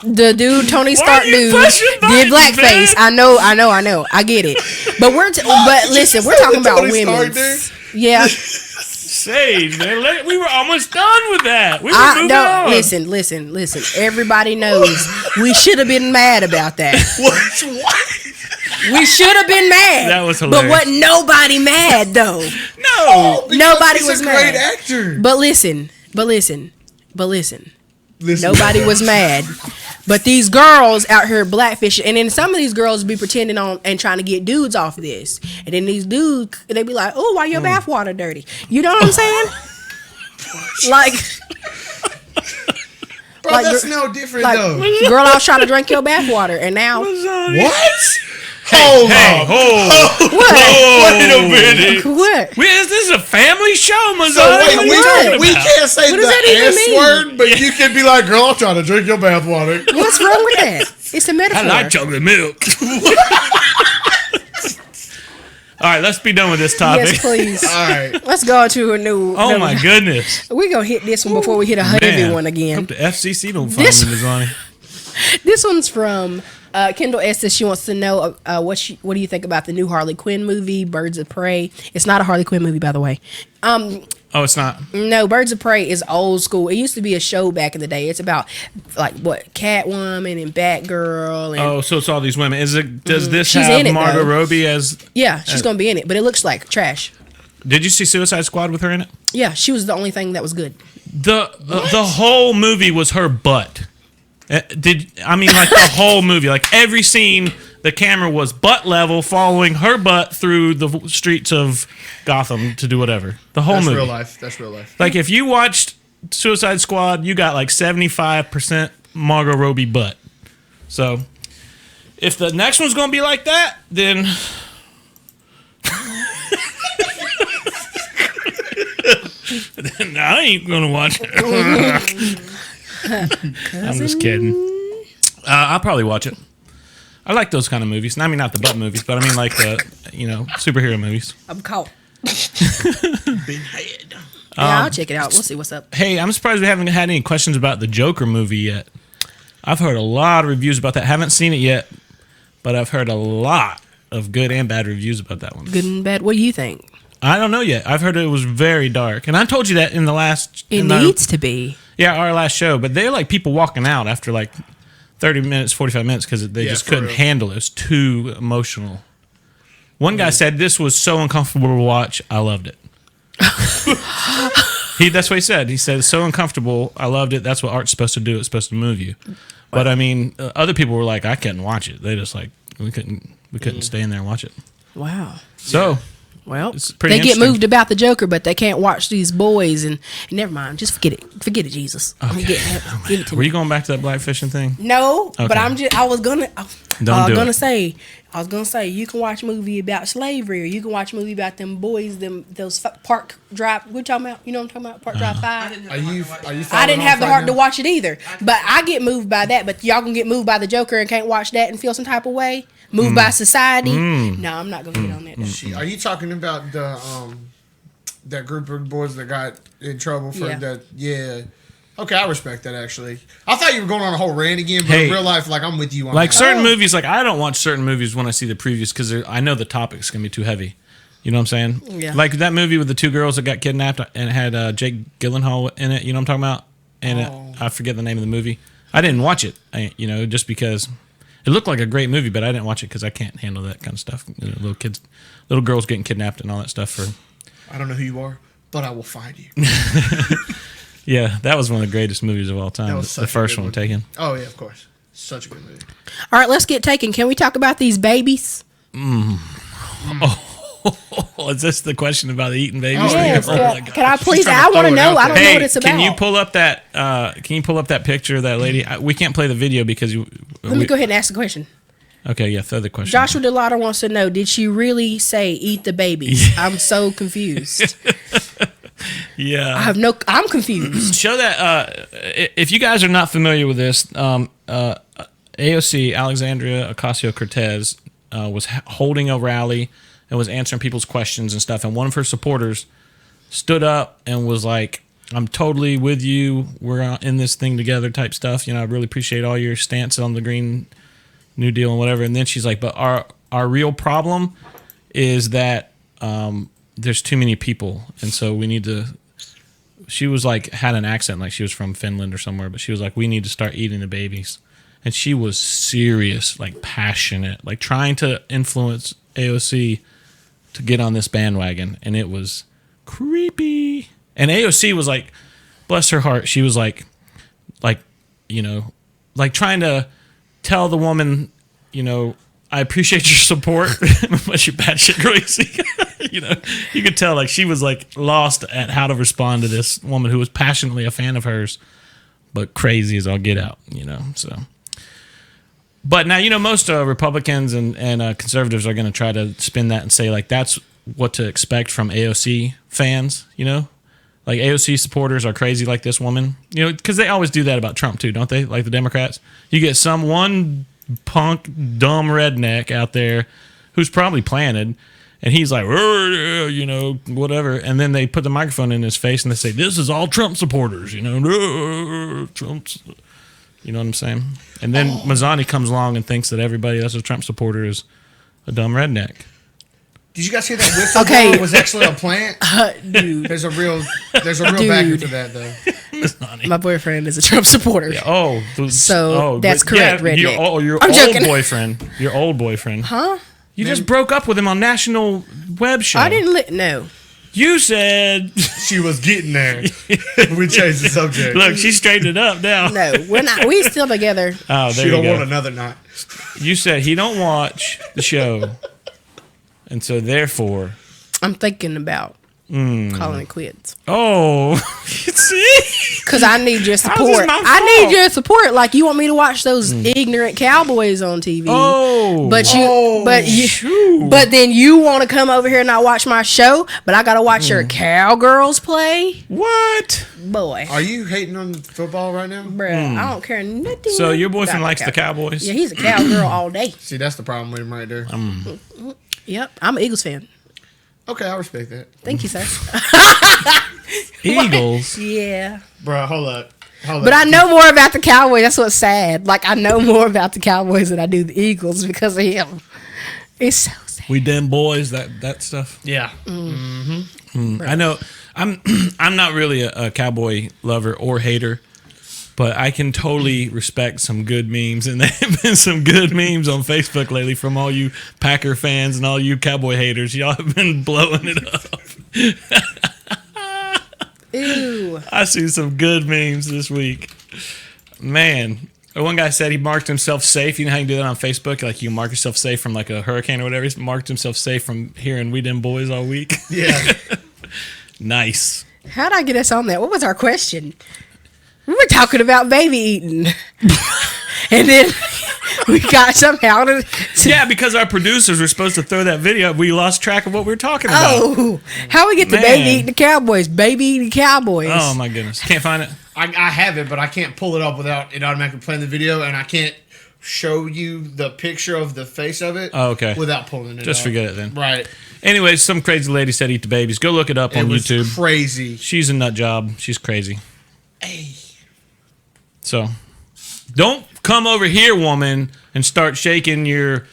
the dude Tony Stark you dude pushing did buttons, blackface. man? I know, I get it. But but listen, we're talking about Tony Stark women. dude? Yeah, Sage, man, we were almost done with that. We were moving on. listen. Everybody knows we should have been mad about that. What? We should have been mad. That was But hilarious. wasn't nobody mad though. No. Because Nobody he's was a mad. great actor. But listen. Listen, Nobody was mad. But these girls out here blackfishing, and then some of these girls be pretending on and trying to get dudes off of this. And then these dudes, they be like, oh, why your bathwater dirty? You know what I'm saying? Like, Bro, like, that's no different like, though. girl, I was trying to drink your bathwater, and now, What? Hold Hey, on. what? Wait a minute. What? This is a family show, Mazzani. So wait, What are you talking we about? can't say What the does that even S mean? word, but you can be like, girl, I'm trying to drink your bathwater. What's wrong with that? It's a metaphor. I like chocolate milk. All right, let's be done with this topic. Yes, please. All right. Let's go to a new. Oh my goodness. We're going to hit this one before we hit a heavy Man, one again. Hope the FCC don't find This- me, Mazzani. This one's from Kendall Estes. She wants to know what do you think about the new Harley Quinn movie, Birds of Prey. It's not a Harley Quinn movie, by the way. Oh, it's not. No, Birds of Prey is old school. It used to be a show back in the day. It's about like what Catwoman and Batgirl. And, Oh, so it's all these women. Is it? Does this She's in have it, Margot though. Robbie as? yeah, she's gonna be in it, but it looks like trash. Did you see Suicide Squad with her in it? Yeah, she was the only thing that was good. The whole movie was her butt. Like the whole movie, like every scene, the camera was butt level, following her butt through the streets of Gotham to do whatever. The whole That's movie. real life. That's real life. Like if you watched Suicide Squad, you got like 75% Margot Robbie butt. So if the next one's gonna be like that, then then I ain't gonna watch it. I'm just kidding. I'll probably watch it. I like those kind of movies. I mean, not the butt movies, but I mean like the superhero movies. I'm caught. Big head. Yeah, I'll check it out. We'll see what's up. Hey, I'm surprised we haven't had any questions about the Joker movie yet. I've heard a lot of reviews about that. Haven't seen it yet, but I've heard a lot of good and bad reviews about that one. Good and bad. What do you think? I don't know yet. I've heard it was very dark, and I told you that in the last. It needs to be. Yeah, our last show, but they're like people walking out after like 30 minutes, 45 minutes because they just couldn't handle it. It was too emotional. One guy said this was so uncomfortable to watch. I loved it. That's what he said. He said, it's so uncomfortable. I loved it. That's what art's supposed to do. It's supposed to move you. But I mean, other people were like, I couldn't watch it. They just like, we couldn't stay in there and watch it. Wow. So, well, it's pretty they get interesting. moved about the Joker, but they can't watch these boys. And never mind. Just forget it. Forget it, Jesus. Okay. Give it to Were me. you going back to that black fishing thing? No, Okay. but I was gonna say. I was gonna say you can watch a movie about slavery, or you can watch a movie about them boys, those Park Drive. What you talking about? You know what I'm talking about? Park Drive 5. Are you? I didn't have the heart to watch it either, but I get moved by that. But y'all can get moved by the Joker and can't watch that and feel some type of way. Moved by society. No, I'm not gonna get on that. Are you talking about the that group of boys that got in trouble for that? Yeah. Okay, I respect that actually. I thought you were going on a whole rant again, but in real life, like I'm with you on like that. certain movies. Like I don't watch certain movies when I see the previews because I know the topic's gonna be too heavy. You know what I'm saying? Yeah. Like that movie with the two girls that got kidnapped and it had Jake Gyllenhaal in it. You know what I'm talking about? And I forget the name of the movie. I didn't watch it. Just because it looked like a great movie, but I didn't watch it because I can't handle that kind of stuff. Little girls getting kidnapped and all that stuff. I don't know who you are, but I will find you. Yeah, that was one of the greatest movies of all time. That was The such a first good one, one. Taken. Oh yeah, of course. Such a good movie. All right, let's get taken. Can we talk about these babies? Is this the question about eating babies? Yes. Oh my God. Can I please? trying to I want throw to it know. out I don't there. know what it's about. Can you pull up that? Can you pull up that picture of that lady? We can't play the video because you. Let me go ahead and ask the question. Okay, yeah, throw the question. Joshua DeLauder wants to know: did she really say "eat the babies"? I'm so confused. Yeah, I'm confused. show that. If you guys are not familiar with this, AOC Alexandria Ocasio-Cortez was holding a rally and was answering people's questions and stuff, and one of her supporters stood up and was like, I'm totally with you. We're in this thing together type stuff. I really appreciate all your stance on the Green New Deal and whatever. And then she's like, but our real problem is that there's too many people. And so we need to, she was like, had an accent like she was from Finland or somewhere, but she was like, we need to start eating the babies. And she was serious, like passionate, like trying to influence AOC to get on this bandwagon. And it was creepy. And AOC was like, bless her heart, she was like trying to tell the woman, I appreciate your support, but you're batshit crazy. You could tell like she was like lost at how to respond to this woman who was passionately a fan of hers, but crazy as all get out, so. But now, most Republicans and conservatives are going to try to spin that and say like that's what to expect from AOC fans, Like AOC supporters are crazy like this woman, because they always do that about Trump too, don't they? Like the Democrats, you get one punk, dumb redneck out there who's probably planted, and he's like, whatever, and then they put the microphone in his face and they say, "This is all Trump supporters," Trump's. You know what I'm saying? And then Mazzani comes along and thinks that everybody that's a Trump supporter is a dumb redneck. Did you guys hear that whistleblower was actually a plant? Dude, There's a real backer to that though. my boyfriend is a Trump supporter. Yeah, that's correct, redneck. Your I'm old joking. boyfriend. Your old boyfriend. Huh? You just broke up with him on national web show. I didn't no. You said. She was getting there. We changed the subject. Look, she straightened it up now. No, we're not. We still together. Oh, there She you don't go. want another night. You said he don't watch the show, and so therefore, I'm thinking about calling it quits. oh, see, Because I need your How's this support. my I fault? need your support. Like you want me to watch those ignorant cowboys on TV. oh, But you, shoot. but then you want to come over here and not watch my show. But I gotta watch your cowgirls play. what? Boy, Are you hating on football right now? bruh, I don't care nothing. So your boyfriend about likes the Cowboys? Yeah, he's a cowgirl all day. See, that's the problem with him right there. Yep, I'm an Eagles fan. Okay, I respect that. Thank you, sir. Eagles. Yeah, Bro, hold up. but I know more about the Cowboys. That's what's sad. Like I know more about the Cowboys than I do the Eagles because of him. It's so sad. We them boys. That stuff. Yeah. I know. I'm not really a cowboy lover or hater, but I can totally respect some good memes, and there have been some good memes on Facebook lately from all you Packer fans and all you cowboy haters. Y'all have been blowing it up. Ew. I see some good memes this week. Man, one guy said he marked himself safe. You know how you can do that on Facebook? Like you can mark yourself safe from like a hurricane or whatever. He marked himself safe from hearing We Them Boys all week. Yeah. Nice. How'd I get us on that? What was our question? We were talking about baby eating. And then we got somehow to Yeah, because our producers were supposed to throw that video up. We lost track of what we were talking about. oh, how we get to Man. baby eating the Cowboys? Baby eating Cowboys. Oh my goodness. Can't find it. I have it, but I can't pull it up without it automatically playing the video, and I can't show you the picture of the face of it. Oh, okay. Without pulling it Just up. forget it then. Right. Anyways, some crazy lady said eat the babies. Go look it up It on was YouTube. crazy. She's a nut job. She's crazy. Hey. So don't come over here, woman, and start shaking your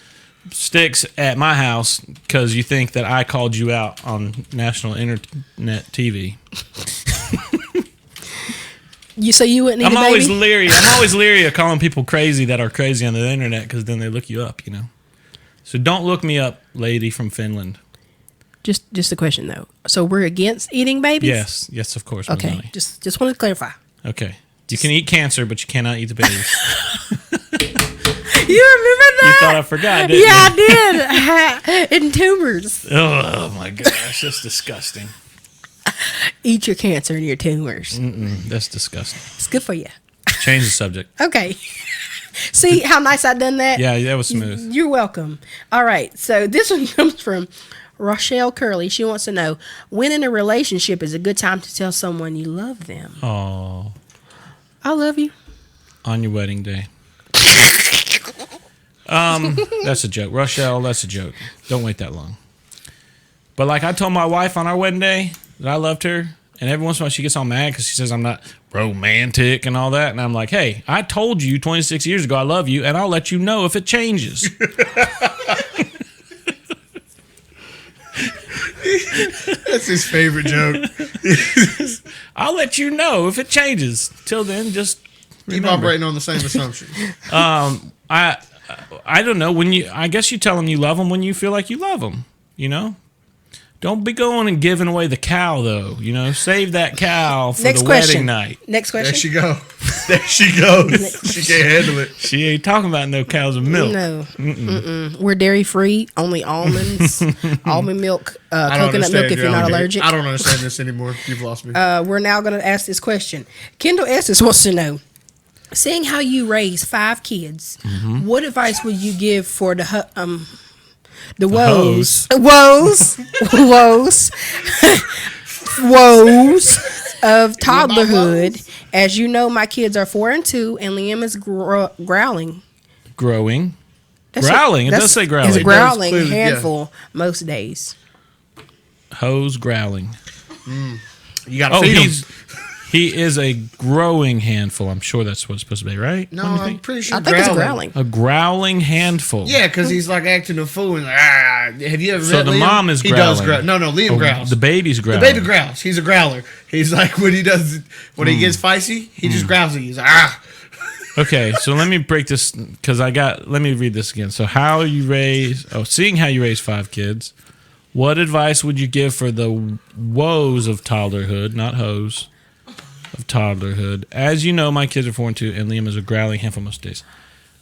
sticks at my house because you think that I called you out on national internet TV. You say you wouldn't eat I'm a always baby? leery. I'm always leery of calling people crazy that are crazy on the internet because then they look you up, you know. So don't look me up, lady from Finland. Just a question though. So we're against eating babies? Yes, of course. Ms. Okay. Melanie. Just want to clarify. Okay. You can eat cancer, but you cannot eat the babies. You remember You that? thought I forgot, didn't Yeah, you? I did. And tumors. Oh my gosh, that's disgusting. Eat your cancer and your tumors. That's disgusting. It's good for you. Change the subject. Okay. See how nice I done that? Yeah, that was smooth. You're welcome. All right. So this one comes from Rochelle Curley. She wants to know when in a relationship is a good time to tell someone you love them. Oh, I love you. on your wedding day. That's a joke, Rochelle. That's a joke. Don't wait that long. But like I told my wife on our wedding day that I loved her, and every once in a while she gets all mad because she says I'm not romantic and all that, and I'm like, hey, I told you 26 years ago I love you, and I'll let you know if it changes. That's his favorite joke. I'll let you know if it changes. Till then, just Keep remember. operating on the same assumption. I don't know when you. I guess you tell them you love them when you feel like you love them. You know, don't be going and giving away the cow though. You know, save that cow for Next the question. wedding night. Next There question. she go. There she goes. She can't handle it. She ain't talking about no cows and milk. No. Mm-mm. We're dairy free. Only almonds, almond milk, I don't coconut milk understand if you're not allergic. I don't understand this anymore. You've lost me. We're now going to ask this question. Kendall Estes wants to know, seeing how you raise 5 kids, what advice would you give for the woes of toddlerhood? As you know, my kids are 4 and 2, and Liam is growling. Growing. That's Growling. It that's- does say growling. It's a It does growling clearly, yeah. handful most days. Hose growling. You got to Oh, feed him. he is a growing handful. I'm sure that's what it's supposed to be, right? No, What do you I'm think? pretty sure I think it's growling. A growling handful. Yeah, because he's like acting a fool. And have you ever So met the Liam? mom is He does growling. growl. No, Liam Oh, growls. the baby's growling. The baby growls. He's a growler. He's like when he gets feisty, he just growls at you. He's like, ah. Okay, so let me break this because let me read this again. So seeing how you raise 5 kids, What advice would you give for the woes of toddlerhood, not hoes, of toddlerhood? As you know, my kids are 4 and 2, and Liam is a growling handful most days.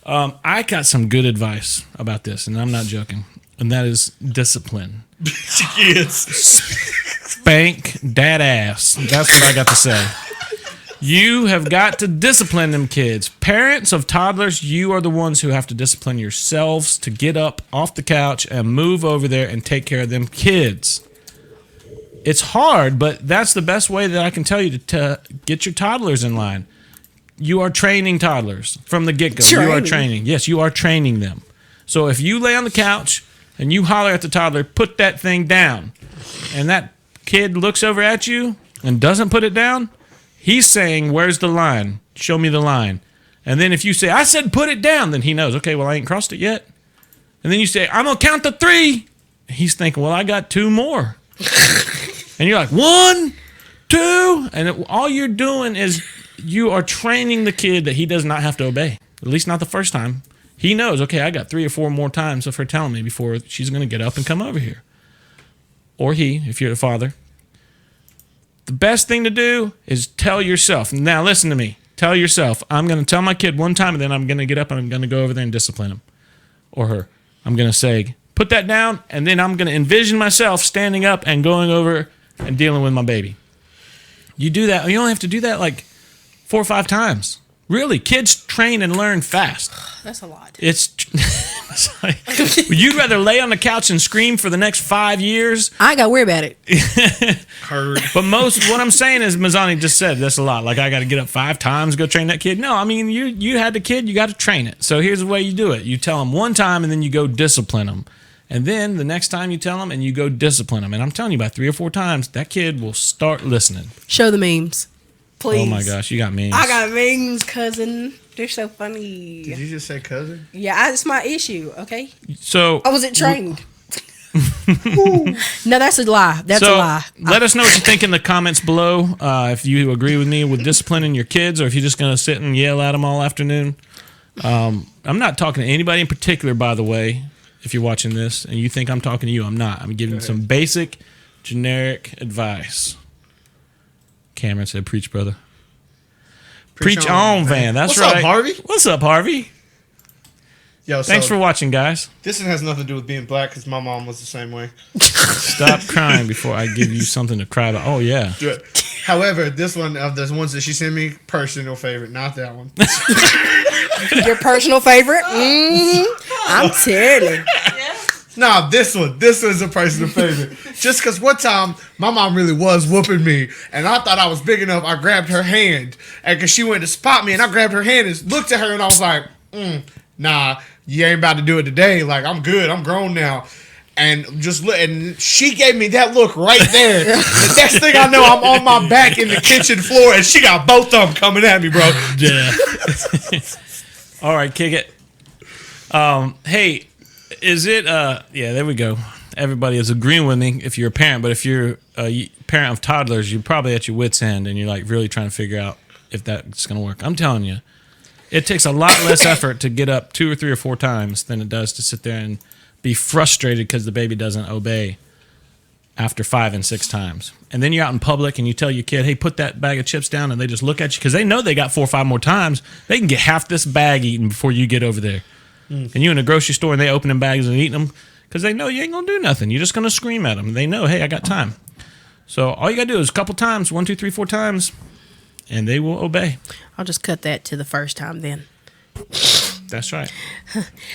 I got some good advice about this, and I'm not joking, and that is discipline. Spank dad ass. That's what I got to say. You have got to discipline them kids. Parents of toddlers, you are the ones who have to discipline yourselves to get up off the couch and move over there and take care of them kids. It's hard, but that's the best way that I can tell you to get your toddlers in line. You are training toddlers from the get-go. You are training. Yes, you are training them. So if you lay on the couch and you holler at the toddler, put that thing down, and that kid looks over at you and doesn't put it down, he's saying, where's the line? Show me the line. And then if you say, I said put it down, then he knows, okay, well, I ain't crossed it yet. And then you say, I'm going to count to 3. He's thinking, well, I got 2 more. And you're like, 1, 2. And all you're doing is you are training the kid that he does not have to obey, at least not the first time. He knows, okay, I got 3 or 4 more times of her telling me before she's going to get up and come over here. Or he, if you're the father. The best thing to do is tell yourself. Now, listen to me. Tell yourself, I'm going to tell my kid one time, and then I'm going to get up and I'm going to go over there and discipline him or her. I'm going to say, put that down, and then I'm going to envision myself standing up and going over and dealing with my baby. You do that. You only have to do that like 4 or 5 times. Really, kids train and learn fast. That's a lot. It's like, you'd rather lay on the couch and scream for the next 5 years. I ain't got to worry about it. Heard. But what I'm saying is, Mazzani just said that's a lot. Like, I got to get up 5 times, go train that kid. No, I mean, you had the kid, you got to train it. So here's the way you do it. You tell them one time, and then you go discipline them. And then the next time you tell them, and you go discipline them. And I'm telling you, about 3 or 4 times, that kid will start listening. Show the memes. Please. Oh, my gosh, you got memes. I got memes, cousin. They're so funny. Did you just say cousin? Yeah, it's my issue, okay? So I wasn't trained. No, that's a lie. That's a lie. Let us know what you think in the comments below. If you agree with me with disciplining your kids, or if you're just going to sit and yell at them all afternoon. I'm not talking to anybody in particular, by the way. If you're watching this and you think I'm talking to you, I'm not. I'm giving some basic, generic advice. Cameron said, preach, brother. Preach on, Van. That's right. What's up, Harvey? What's up, Harvey? Yo, Thanks for watching, guys. This one has nothing to do with being black because my mom was the same way. Stop crying before I give you something to cry about. Oh, yeah. However, this one of the ones that she sent me, personal favorite, not that one. Your personal favorite? I'm telling. Nah, this one's a personal favorite. Just because one time my mom really was whooping me, and I thought I was big enough. I grabbed her hand, and because she went to spot me, and I grabbed her hand and looked at her, and I was like, "Nah, you ain't about to do it today. Like, I'm good. I'm grown now." And and she gave me that look right there. The next thing I know, I'm on my back in the kitchen floor, and she got both of them coming at me, bro. Yeah. All right, kick it. Hey, is it? Yeah, there we go. Everybody is agreeing with me if you're a parent, but if you're a parent of toddlers, you're probably at your wit's end, and you're like really trying to figure out if that's going to work. I'm telling you, it takes a lot less effort to get up 2 or 3 or 4 times than it does to sit there and be frustrated because the baby doesn't obey after 5 and 6 times. And then you're out in public and you tell your kid, hey, put that bag of chips down, and they just look at you because they know they got 4 or 5 more times. They can get half this bag eaten before you get over there. And you in a grocery store and they opening bags and eating them because they know you ain't going to do nothing. You're just going to scream at them. They know, hey, I got time. So all you got to do is a couple times, 1, 2, 3, 4 times, and they will obey. I'll just cut that to the first time then. That's right.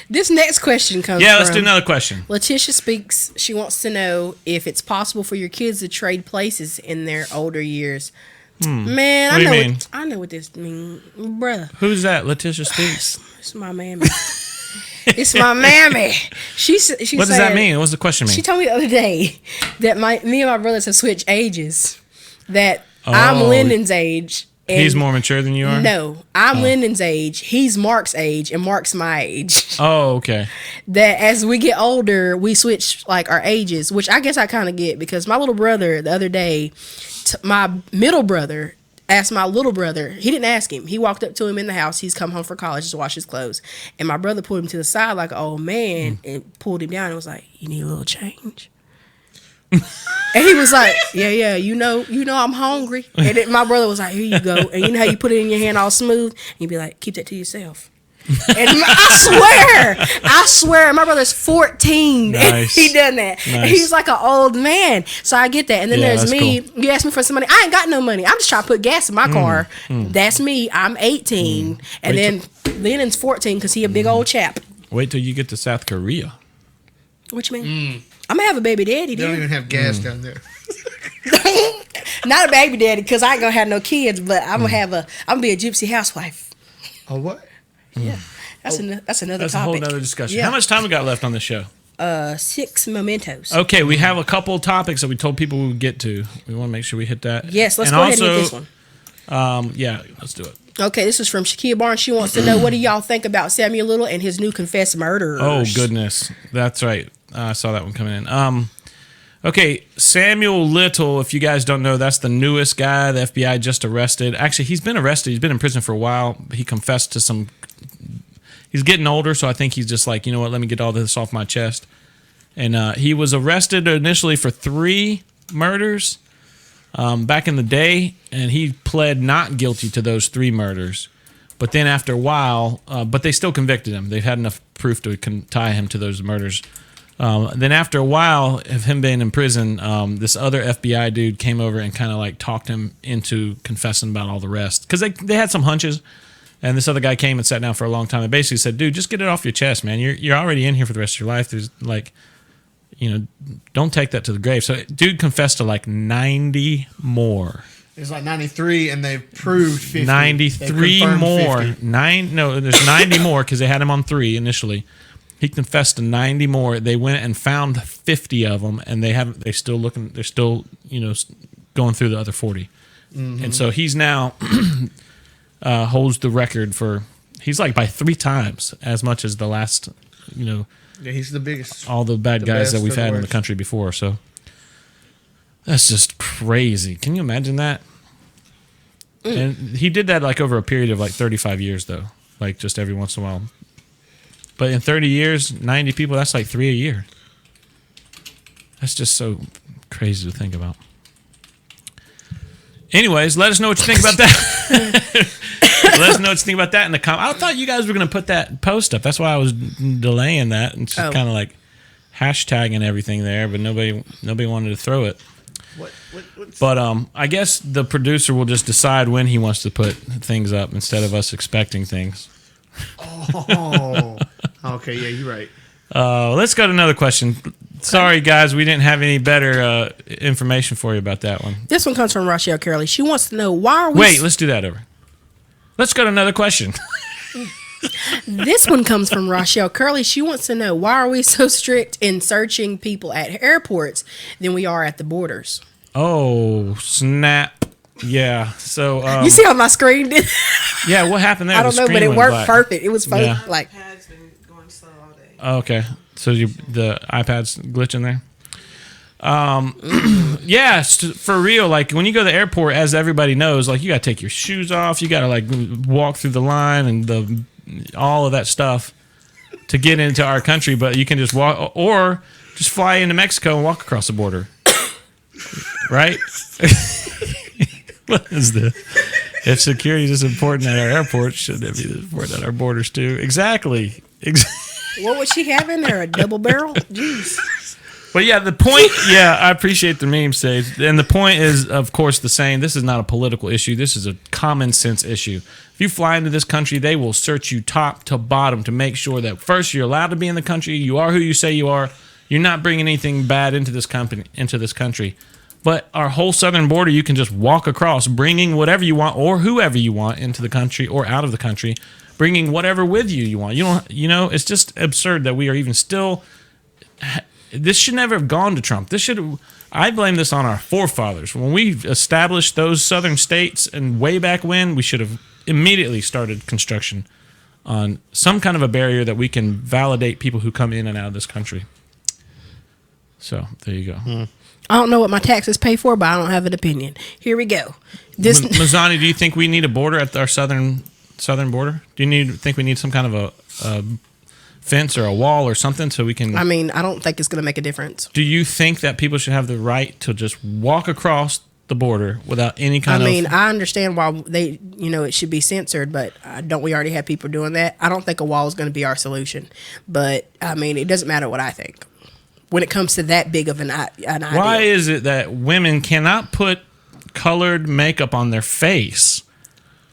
This next question comes Yeah, from let's do another question. Letitia Speaks. She wants to know if it's possible for your kids to trade places in their older years. Man, What do you mean? I know what this means, bruh. Who's that? Letitia Speaks. It's my mammy. It's my mammy. She What does that mean? What's the question mean? She told me the other day that me and my brothers have switched ages. That I'm Lyndon's age. And He's more mature than you are? No, I'm Lyndon's age. He's Mark's age, and Mark's my age. Oh, okay. That as we get older, we switch like our ages, which I guess I kind of get because my little brother the other day, my middle brother asked my little brother. He didn't ask him. He walked up to him in the house. He's come home from college to wash his clothes, and my brother pulled him to the side like, "Oh man," and pulled him down and was like, "You need a little change." And he was like, yeah, you know, I'm hungry. And then my brother was like, here you go. And you know how you put it in your hand all smooth? And you'd be like, keep that to yourself. And I swear, my brother's 14. Nice. And he done that. Nice. And he's like an old man. So I get that. And then Yeah, there's that's me. cool. You ask me for some money. I ain't got no money. I'm just trying to put gas in my car. That's me. I'm 18. And Wait then Lennon's 14 because he a big old chap. Wait till you get to South Korea. What you mean? I'm going to have a baby daddy, They don't dude. even have gas down there. Not a baby daddy because I ain't going to have no kids, but I'm going to be a gypsy housewife. Oh, what? Yeah. That's another That's topic. a whole other discussion. Yeah. How much time we got left on this show? 6 mementos. Okay, we have a couple of topics that we told people we would get to. We want to make sure we hit that. Yes, let's And go ahead and hit also, this one. Yeah, let's do it. Okay, this is from Shakia Barnes. She wants to know, what do y'all think about Samuel Little and his new confessed murderers? Oh, goodness. That's right. I saw that one coming in. Okay, Samuel Little, if you guys don't know, that's the newest guy the FBI just arrested. Actually, he's been arrested. He's been in prison for a while. He confessed to some... He's getting older, so I think he's just like, you know what, let me get all this off my chest. And he was arrested initially for 3 murders back in the day, and he pled not guilty to those 3 murders. But then after a while, but they still convicted him. They've had enough proof to tie him to those murders. Then after a while of him being in prison, this other FBI dude came over and kind of like talked him into confessing about all the rest. Because they had some hunches. And this other guy came and sat down for a long time and basically said, dude, just get it off your chest, man. You're already in here for the rest of your life. There's like, you know, don't take that to the grave. So dude confessed to like 90 more. It's like 93, and they've proved 50. 93 They've confirmed more. 50. There's 90 more because they had him on 3 initially. He confessed to 90 more. They went and found 50 of them, and they're still looking. They're still, you know, going through the other 40. And so he's now holds the record for. He's like by 3 times as much as the last, you know, Yeah, he's the biggest. all the bad guys best that we've or the had in the worst. country before. So that's just crazy. Can you imagine that? And he did that like over a period of like 35 years, though, like just every once in a while. But in 30 years, 90 people, that's like 3 a year. That's just so crazy to think about. Anyways, let us know what you think about that. Let us know what you think about that in the comments. I thought you guys were going to put that post up. That's why I was delaying that and just kind of like hashtagging everything there, but nobody wanted to throw it. But I guess the producer will just decide when he wants to put things up instead of us expecting things. Oh, okay. Yeah, you're right. Let's go to another question. Sorry, guys, we didn't have any better information for you about that one. This one comes from Rochelle Curley. She wants to know, why are we... Wait, let's do that over. Let's go to another question. This one comes from Rochelle Curley. She wants to know, why are we so strict in searching people at airports than we are at the borders? Oh, snap. Yeah. So, You see on my screen? yeah, what happened there? I don't The know, but screen it went worked black. perfect. It was fun. Yeah. Like, Pad's been going slow all day. Okay. So the iPad's glitching there? Yeah, for real. Like when you go to the airport, as everybody knows, like you got to take your shoes off. You got to like walk through the line and all of that stuff to get into our country. But you can just walk or just fly into Mexico and walk across the border. Right? What is this? If security is important at our airports, shouldn't it be as important at our borders too? Exactly. what would she have in there? A double barrel? Jeez. But yeah, the point, yeah, I appreciate the meme, Sage. And the point is, of course, the saying, this is not a political issue. This is a common sense issue. If you fly into this country, they will search you top to bottom to make sure that first, you're allowed to be in the country. You are who you say you are. You're not bringing anything bad into this country. But our whole southern border, you can just walk across, bringing whatever you want or whoever you want into the country or out of the country, bringing whatever with you want. It's just absurd that we are even still. This should never have gone to Trump. I blame this on our forefathers. When we established those southern states and way back when, we should have immediately started construction on some kind of a barrier that we can validate people who come in and out of this country. So there you go. I don't know what my taxes pay for, but I don't have an opinion. Here we go. This Mazzani, do you think we need a border at our southern border? Do you think we need some kind of a fence or a wall or something so we can? I mean, I don't think it's going to make a difference. Do you think that people should have the right to just walk across the border without any kind I of? mean, I understand why it should be censored, but don't we already have people doing that? I don't think a wall is going to be our solution. But, I mean, it doesn't matter what I think when it comes to that big of an idea. Why is it that women cannot put colored makeup on their face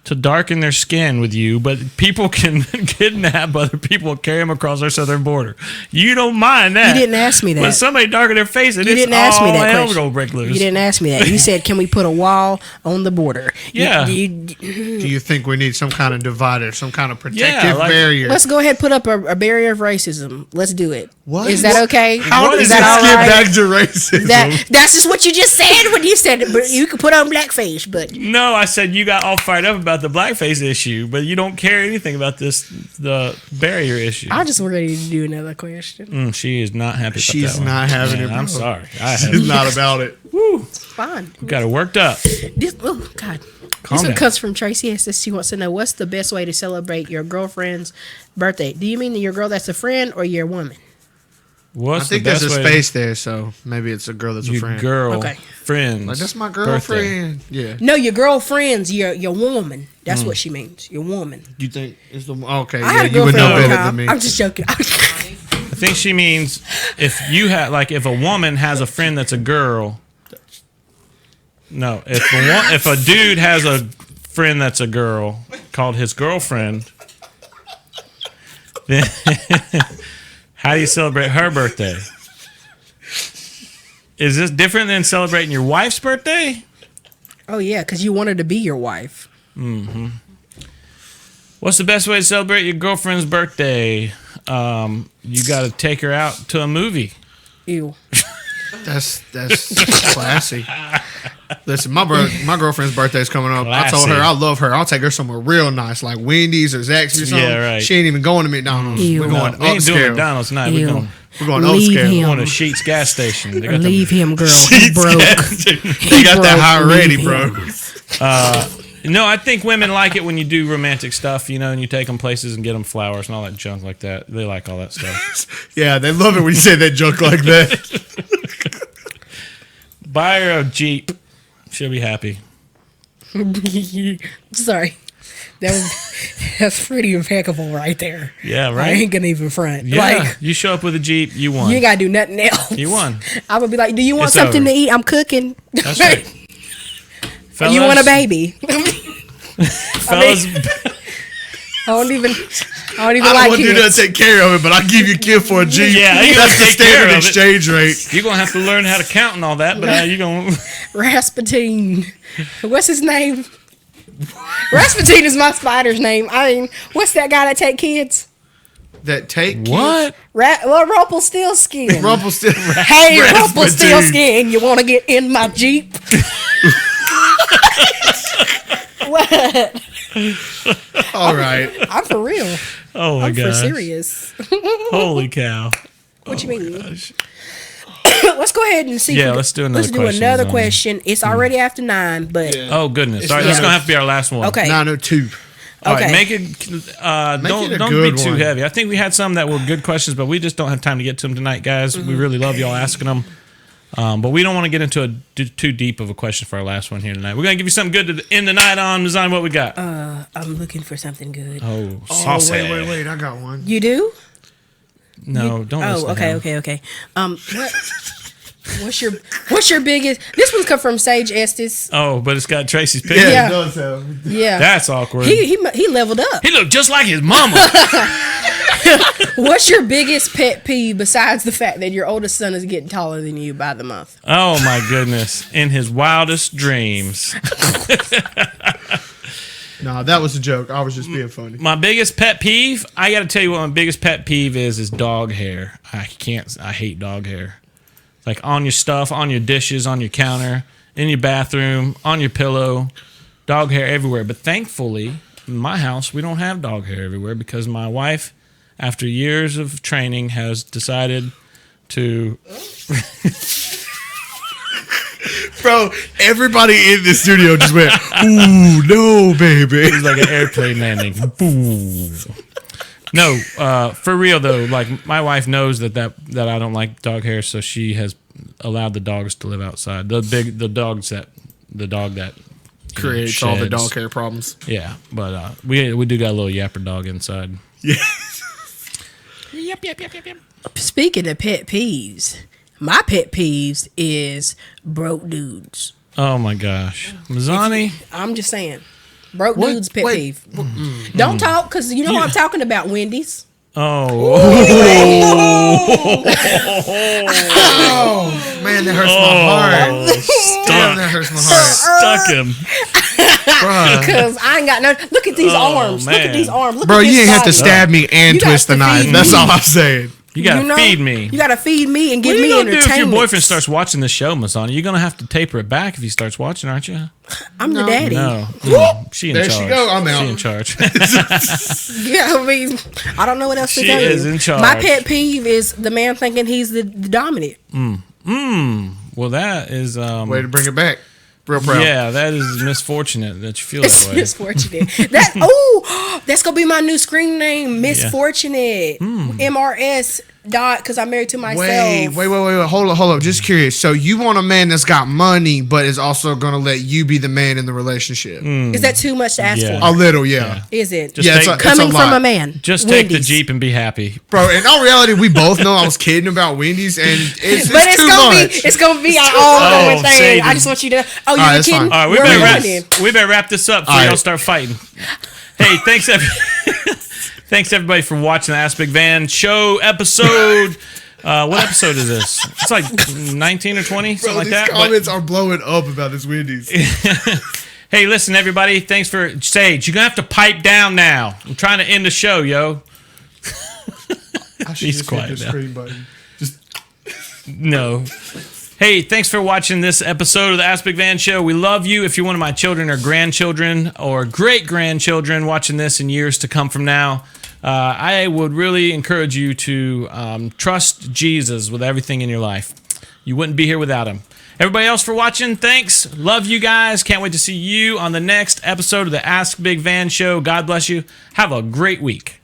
to darken their skin with you, but people can kidnap other people and carry them across our southern border? You don't mind that. You didn't ask me that. When somebody darken their face, and You it's didn't ask me all that hell question. gonna break loose. You didn't ask me that. You said, can we put a wall on the border? Yeah. Do you think we need some kind of divider, some kind of protective like- barrier? Let's go ahead and put up a barrier of racism. Let's do it. What? Is that okay? How is does that it all skip right? back to racism? That's just what you just said when you said it. But you could put on blackface, but No, I said you got all fired up about the blackface issue, but you don't care anything about the barrier issue. I'm just ready to do another question. She is not happy about She's that one. not having Man, it, I'm bro. sorry. She's not about it. It's fine. Got it worked up. Oh God. Calm This one down. comes from Tracy. She wants to know, what's the best way to celebrate your girlfriend's birthday? Do you mean your girl that's a friend or your woman? What's I think the there's best a way space there, so maybe it's a girl that's a your friend. girl Okay. friends? Like, that's my birthday. girlfriend. Yeah. No, your girlfriend's your woman. That's what she means. Your woman. You think it's the okay? I Yeah, had a you would girlfriend know one better time. than me. I'm just joking. I think she means if you have if a woman has a friend that's a girl. No, if a dude has a friend that's a girl called his girlfriend, then how do you celebrate her birthday? Is this different than celebrating your wife's birthday? Oh yeah, because you want her to be your wife. What's the best way to celebrate your girlfriend's birthday? You got to take her out to a movie. Ew. That's classy. Listen, my girlfriend's birthday's coming up. I told her Classy. I love her. I'll take her somewhere real nice, like Wendy's or Zaxby's or something. Yeah, right. She ain't even going to McDonald's. Ew. We're going We ain't doing upscale. McDonald's tonight. Ew. We're We're going Leave upscale. him. going to Sheetz gas station. They got Leave him, girl. He Sheetz broke. gas- They got that high Leave ready, him. bro. No, I think women like it when you do romantic stuff, and you take them places and get them flowers and all that junk like that. They like all that stuff. Yeah, they love it when you say that junk like that. Buy her a Jeep. She'll be happy. Sorry. That's pretty impeccable right there. Yeah, I right? ain't gonna even front. Yeah, Like, you show up with a Jeep, you won. you ain't gotta do nothing else. You won. I would be like, do you want It's something over. to eat? I'm cooking. That's right. Fellas, You want a baby? Fellas, I don't even I don't like want to do that kids. to take care of it, but I'll give you a kid for a Jeep. Yeah, you that's gotta the take care standard of it. exchange rate. you're going to have to learn how to count and all that, but you're going to... Rasputin. What's his name? Rasputin is my spider's name. I mean, what's that guy that take kids? That take What? Rumpelstiltskin. Rumpelstiltskin. Hey, Rasputin. Rumpelstiltskin, you want to get in my Jeep? What? All right. I'm for real. Oh, my I'm for gosh. serious. Holy cow. What you mean? Let's go ahead and see. Yeah, if we- let's do another Let's do question, another Zone. question. It's already after 9, but Oh, goodness. It's All right, this is not- going to have to be our last one. okay. 902. All right, Okay. make it. Make Don't it a be good too one. heavy. I think we had some that were good questions, but we just don't have time to get to them tonight, guys. We really love y'all asking them, but we don't want to get into too deep of a question for our last one here tonight. We're gonna give you something good to end the night on. Design what we got. I'm looking for something good. Oh, Oh, saucy. wait. I got one. You do? No, don't. Oh, listen to him. okay. What's your biggest? This one's come from Sage Estes. Oh, but it's got Tracy's picture. Yeah, Yeah. it does have. Yeah, That's awkward. he leveled up. He looked just like his mama. What's your biggest pet peeve besides the fact that your oldest son is getting taller than you by the month? Oh my goodness! In his wildest dreams. No, that was a joke. I was just being funny. My biggest pet peeve, I got to tell you what my biggest pet peeve is dog hair. I hate dog hair. Like on your stuff, on your dishes, on your counter, in your bathroom, on your pillow, dog hair everywhere. But thankfully, in my house, we don't have dog hair everywhere because my wife, after years of training, has decided to... Bro, everybody in the studio just went, ooh, no, baby. It's like an airplane landing. Boom. No, for real though. Like my wife knows that I don't like dog hair, so she has allowed the dogs to live outside. The dog that Creates all the sheds. dog hair problems. Yeah, but we do got a little yapper dog inside. Speaking of pet peeves, my pet peeves is broke dudes. Oh my gosh, Mazzani. I'm just saying, broke What? dudes pet Wait. peeve. Don't talk, because you know what I'm talking about. Wendy's. Oh, Oh man, that hurts my heart. Damn, that hurts my heart. stuck him. Bruh. Because I ain't got no. Look at these arms. Look man. at these arms. Look Bro, at this you ain't have to body. stab me and You got twist the to knife. feed That's me. all I'm saying. You gotta You know, feed me. You gotta feed me and give What are me you gonna do entertainment. if your boyfriend starts watching the show, Mazzani? You're gonna have to taper it back if he starts watching, aren't you? I'm the daddy. No, she in There charge. she go, I'm out. She in charge. Yeah, I mean, I don't know what else to She tell you. is in charge. My pet peeve is the man thinking he's the dominant. Well, that is Way to bring it back. Real proud. yeah, that is misfortunate that you feel It's that way. misfortunate. That's gonna be my new screen name, Misfortunate. MRS dot, because I'm married to myself. Wait. Hold up. Just curious. So you want a man that's got money, but is also going to let you be the man in the relationship? Is that too much to ask Yeah. for? A little, yeah. Is it? Just Yeah, take- it's a Coming from lot. a man. Just take the Wendy's. Jeep and be happy. Bro, in all reality, we both know I was kidding about Wendy's, and it's But it's too gonna much. be an ongoing thing. Satan. I just want you to. Oh, you're right, that's kidding? fine. All right, Where we better wrap this up before All y'all right. start fighting. Hey, thanks thanks everybody for watching the Ask Big Van show episode. What episode is this? It's like 19 or 20, something Bro, like these that. But- comments are blowing up about this Wendy's. hey, listen, everybody. Thanks for Sage. You're gonna have to pipe down now. I'm trying to end the show, yo. I should He's just quiet hit the now. screen button. Just No. Hey, thanks for watching this episode of the Ask Big Van Show. We love you. If you're one of my children or grandchildren or great-grandchildren watching this in years to come from now, I would really encourage you to trust Jesus with everything in your life. You wouldn't be here without him. Everybody else for watching, thanks. Love you guys. Can't wait to see you on the next episode of the Ask Big Van Show. God bless you. Have a great week.